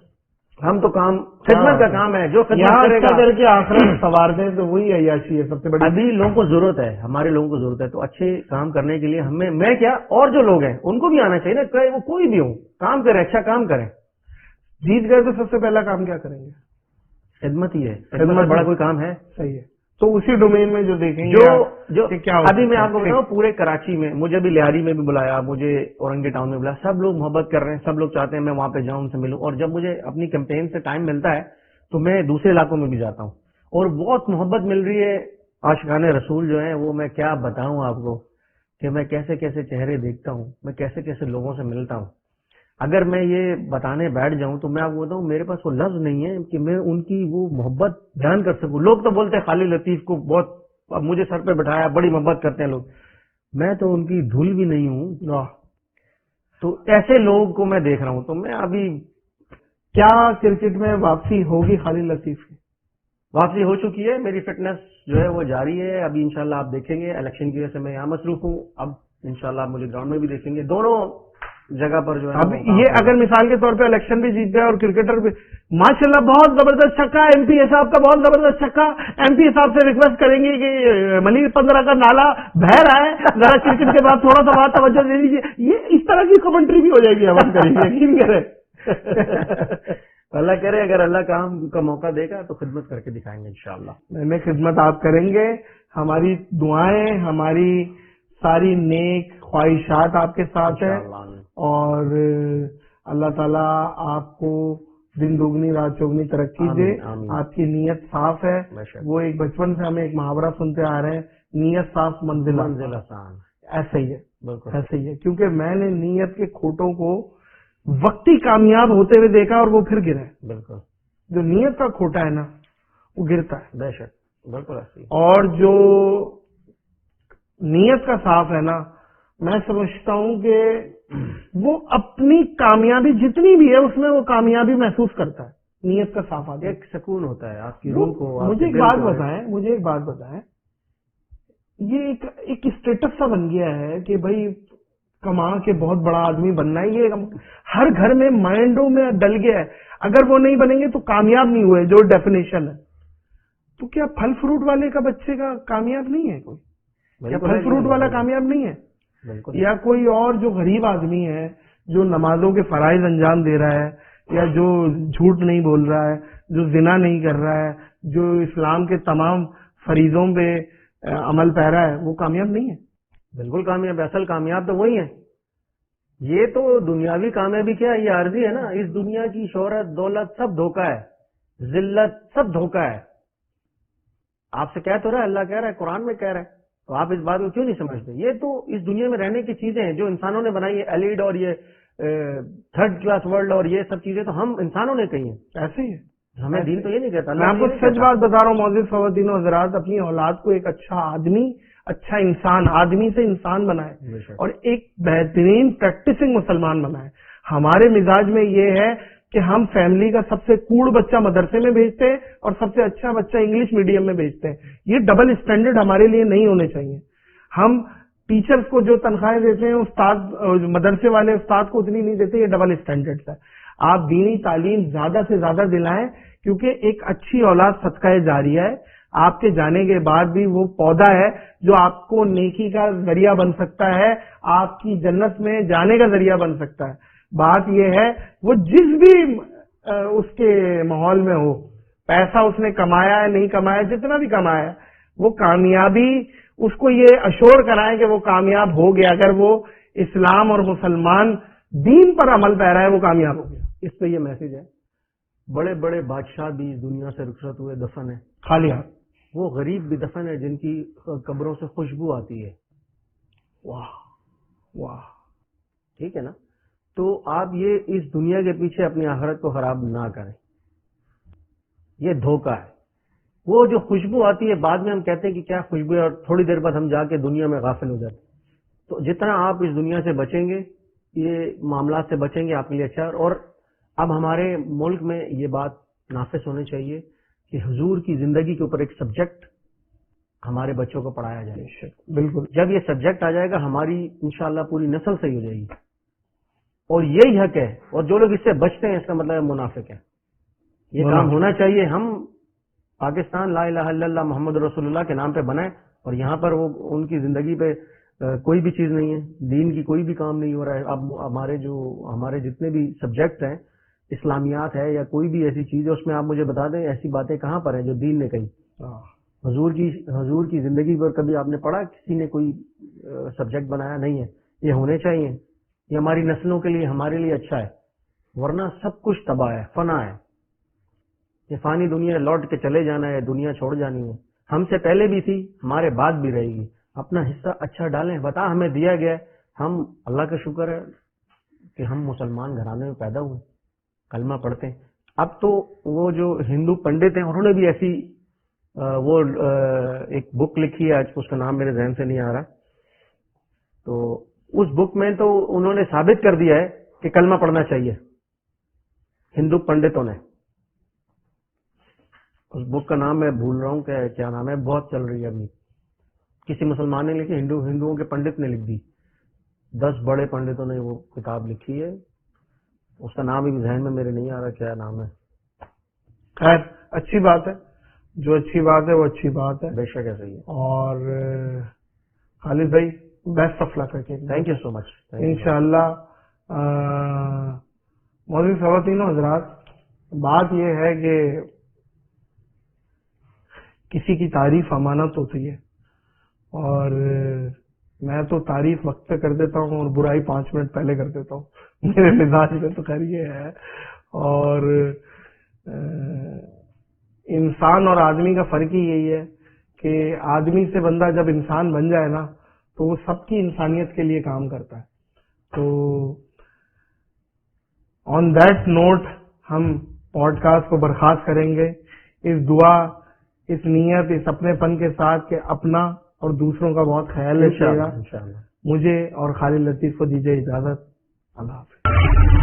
ہم تو کام خدمت کا کام ہے، جو خدمت یہاں کرے اچھا گا. کر کے آخرت سوار دیں تو وہی عیاشی ہے سب سے بڑی. ابھی لوگوں کو ضرورت ہے، ہمارے لوگوں کو ضرورت ہے، تو اچھے کام کرنے کے لیے ہمیں، میں کیا اور جو لوگ ہیں ان کو بھی آنا چاہیے نا، چاہے وہ کوئی بھی ہو، کام کرے، اچھا کام کریں. جیت گئے تو سب سے پہلا کام کیا کریں گے؟ خدمت ہی ہے، خدمت بڑا کوئی کام ہے. صحیح ہے. تو اسی ڈومین میں جو دیکھیں گے جو کہ کیا ابھی میں آپ کو بتاؤں، پورے کراچی میں مجھے بھی لیاری میں بھی بلایا، مجھے اورنگی ٹاؤن میں بلایا، سب لوگ محبت کر رہے ہیں، سب لوگ چاہتے ہیں میں وہاں پہ جاؤں، ان سے ملوں. اور جب مجھے اپنی کیمپین سے ٹائم ملتا ہے تو میں دوسرے علاقوں میں بھی جاتا ہوں اور بہت محبت مل رہی ہے. عاشقان رسول جو ہیں وہ میں کیا بتاؤں آپ کو کہ میں کیسے کیسے چہرے دیکھتا ہوں، میں کیسے کیسے لوگوں سے ملتا ہوں. اگر میں یہ بتانے بیٹھ جاؤں تو میں آپ کو بتاؤں میرے پاس وہ لفظ نہیں ہے کہ میں ان کی وہ محبت بیان کر سکوں. لوگ تو بولتے ہیں خالد لطیف کو بہت، اب مجھے سر پہ بٹھایا، بڑی محبت کرتے ہیں لوگ، میں تو ان کی دھول بھی نہیں ہوں. تو ایسے لوگوں کو میں دیکھ رہا ہوں. تو میں ابھی کیا کرکٹ میں واپسی ہوگی خالد لطیف کی؟ واپسی ہو چکی ہے، میری فٹنس جو ہے وہ جاری ہے. ابھی انشاءاللہ آپ دیکھیں گے، الیکشن کی وجہ سے میں یہاں مصروف ہوں، اب انشاءاللہ آپ مجھے گراؤنڈ میں بھی دیکھیں گے، دونوں جگہ پر جو ہے. اب یہ اگر مثال کے طور پہ الیکشن بھی جیت گئے اور کرکٹر بھی، ماشاءاللہ بہت زبردست چھکا ایم پی اے صاحب کا، بہت زبردست چھکا. ایم پی اے صاحب سے ریکویسٹ کریں گے کہ منیر 15 کا نالا بہہ رہا ہے، ذرا کرکٹ کے بعد تھوڑا سا بات توجہ دے دیجیے. یہ اس طرح کی کمنٹری بھی ہو جائے گی، عوام کریں گے، یقین کریں. اللہ کرے اگر اللہ کام کا موقع دے گا تو خدمت کر کے دکھائیں گے انشاءاللہ. میں خدمت آپ کریں گے، ہماری دعائیں، ہماری ساری نیک خواہشات آپ کے ساتھ ہیں، اور اللہ تعالیٰ آپ کو دن دوگنی رات چوگنی ترقی دے. آپ کی نیت صاف ہے. وہ ایک بچپن سے ہمیں ایک محاورہ سنتے آ رہے ہیں، نیت صاف منزل آسان. ایسا ہی ہے، بالکل ایسا ہی ہے. کیونکہ میں نے نیت کے کھوٹوں کو وقتی کامیاب ہوتے ہوئے دیکھا اور وہ پھر گرا ہے. بالکل جو نیت کا کھوٹا ہے نا وہ گرتا ہے. بے شک، بالکل ایسی. اور جو نیت کا صاف ہے نا، میں سمجھتا ہوں کہ وہ اپنی کامیابی جتنی بھی ہے اس میں وہ کامیابی محسوس کرتا ہے. نیت کا صاف آدمی، ایک سکون ہوتا ہے آپ کی روح کو. مجھے ایک بات بتائیں، یہ ایک اسٹیٹس سا بن گیا ہے کہ بھائی کما کے بہت بڑا آدمی بننا ہے. یہ ہر گھر میں مائنڈوں میں ڈل گیا ہے. اگر وہ نہیں بنیں گے تو کامیاب نہیں ہوئے، جو ڈیفینیشن ہے. تو کیا پھل فروٹ والے کا بچے کا کامیاب نہیں ہے کوئی؟ کیا پھل فروٹ والا کامیاب نہیں ہے؟ یا کوئی اور جو غریب آدمی ہے، جو نمازوں کے فرائض انجام دے رہا ہے، یا جو جھوٹ نہیں بول رہا ہے، جو زنا نہیں کر رہا ہے، جو اسلام کے تمام فریضوں پہ عمل پیرا ہے، وہ کامیاب نہیں ہے؟ بالکل کامیاب. اصل کامیاب تو وہی ہے. یہ تو دنیاوی کامیابی کیا ہے، یہ عارضی ہے نا. اس دنیا کی شہرت، دولت سب دھوکہ ہے، ذلت سب دھوکہ ہے. آپ سے کہہ تو رہا ہے، اللہ کہہ رہا ہے، قرآن میں کہہ رہا ہے، تو آپ اس بات کو کیوں نہیں سمجھتے؟ یہ تو اس دنیا میں رہنے کی چیزیں ہیں جو انسانوں نے بنائی ہے. ایلیڈ اور یہ تھرڈ کلاس ورلڈ اور یہ سب چیزیں تو ہم انسانوں نے کہی ہیں. ایسے ہی ہے. ہمیں دین تو یہ نہیں کہتا. میں آپ کو سچ بات بتا رہا ہوں معزز خواتین و حضرات، اپنی اولاد کو ایک اچھا آدمی، اچھا انسان، آدمی سے انسان بنائے اور ایک بہترین پریکٹسنگ مسلمان بنائے. ہمارے مزاج میں یہ ہے کہ ہم فیملی کا سب سے کوڑ بچہ مدرسے میں بھیجتے ہیں اور سب سے اچھا بچہ انگلش میڈیم میں بھیجتے ہیں. یہ ڈبل اسٹینڈرڈ ہمارے لیے نہیں ہونے چاہیے. ہم ٹیچرز کو جو تنخواہیں دیتے ہیں، استاد مدرسے والے استاد کو اتنی نہیں دیتے. یہ ڈبل اسٹینڈرڈ ہے. آپ دینی تعلیم زیادہ سے زیادہ دلائیں، کیونکہ ایک اچھی اولاد صدقہ جاریہ ہے. آپ کے جانے کے بعد بھی وہ پودا ہے جو آپ کو نیکی کا ذریعہ بن سکتا ہے، آپ کی جنت میں جانے کا ذریعہ بن سکتا ہے. بات یہ ہے وہ جس بھی اس کے ماحول میں ہو، پیسہ اس نے کمایا ہے نہیں کمایا، جتنا بھی کمایا ہے، وہ کامیابی اس کو یہ اشور کرائے کہ وہ کامیاب ہو گیا. اگر وہ اسلام اور مسلمان دین پر عمل پیرا ہے، وہ کامیاب ہو گیا. اس پہ یہ میسج ہے. بڑے بڑے بادشاہ بھی اس دنیا سے رخصت ہوئے، دفن ہے خالی ہاتھ. وہ غریب بھی دفن ہے جن کی قبروں سے خوشبو آتی ہے. واہ واہ. ٹھیک ہے نا. تو آپ یہ اس دنیا کے پیچھے اپنی آخرت کو خراب نہ کریں. یہ دھوکہ ہے. وہ جو خوشبو آتی ہے بعد میں ہم کہتے ہیں کہ کیا خوشبو ہے، اور تھوڑی دیر بعد ہم جا کے دنیا میں غافل ہو جاتے. تو جتنا آپ اس دنیا سے بچیں گے یہ معاملات سے بچیں گے آپ کے لیے اچھا. اور اب ہمارے ملک میں یہ بات نافذ ہونی چاہیے کہ حضور کی زندگی کے اوپر ایک سبجیکٹ ہمارے بچوں کو پڑھایا جائے. بالکل. جب یہ سبجیکٹ آ جائے گا ہماری انشاءاللہ پوری نسل صحیح ہو جائے گی. اور یہی حق ہے. اور جو لوگ اس سے بچتے ہیں اس کا مطلب منافق ہے. یہ کام ہونا چاہیے. ہم پاکستان لا الہ الا اللہ محمد رسول اللہ کے نام پہ بنائیں اور یہاں پر وہ ان کی زندگی پہ کوئی بھی چیز نہیں ہے, دین کی کوئی بھی کام نہیں ہو رہا ہے. اب ہمارے جتنے بھی سبجیکٹ ہیں, اسلامیات ہے یا کوئی بھی ایسی چیز ہے, اس میں آپ مجھے بتا دیں ایسی باتیں کہاں پر ہیں جو دین نے کہی. حضور کی زندگی پر کبھی آپ نے پڑھا کسی نے کوئی سبجیکٹ بنایا؟ نہیں ہے. یہ ہونے چاہیے. یہ ہماری نسلوں کے لیے ہمارے لیے اچھا ہے. ورنہ سب کچھ تباہ ہے, فنا ہے. یہ فانی دنیا لوٹ کے چلے جانا ہے, دنیا چھوڑ جانی ہے. ہم سے پہلے بھی تھی, ہمارے بعد بھی رہے گی. اپنا حصہ اچھا ڈالیں. بتا ہمیں دیا گیا ہے. ہم اللہ کا شکر ہے کہ ہم مسلمان گھرانے میں پیدا ہوئے, کلمہ پڑھتے ہیں. اب تو وہ جو ہندو پنڈت ہیں انہوں نے بھی ایسی ایک بک لکھی ہے, آج اس کا نام میرے ذہن سے نہیں آ رہا. تو اس بک میں تو انہوں نے ثابت کر دیا ہے کہ کلمہ پڑھنا چاہیے, ہندو پنڈتوں نے. اس بک کا نام میں بھول رہا ہوں کیا نام ہے, بہت چل رہی ہے ابھی. کسی مسلمان نے لکھی, ہندوؤں کے پنڈت نے لکھ دی. 10 بڑے پنڈتوں نے وہ کتاب لکھی ہے. اس کا نام بھی ذہن میں میرے نہیں آ رہا کیا نام ہے. خیر اچھی بات ہے, جو اچھی بات ہے وہ اچھی بات ہے. بے شک ہے, صحیح ہے. اور خالد بھائی best of luck. Thank you so much. انشاءاللہ معزز خواتین و حضرات, بات یہ ہے کہ کسی کی تعریف امانت ہوتی ہے, اور میں تو تعریف وقت پہ کر دیتا ہوں اور برائی 5 منٹ پہلے کر دیتا ہوں. میرے مزاج میں تو خیر یہ ہے. اور انسان اور آدمی کا فرق ہی یہی ہے کہ آدمی سے بندہ جب انسان بن جائے نا تو وہ سب کی انسانیت کے لیے کام کرتا ہے. تو آن دیٹ نوٹ ہم پوڈ کاسٹ کو برخاست کریں گے, اس دعا, اس نیت, اس اپنے پن کے ساتھ کہ اپنا اور دوسروں کا بہت خیال رکھیے گا. مجھے اور خالد لطیف کو دیجیے اجازت. اللہ حافظ.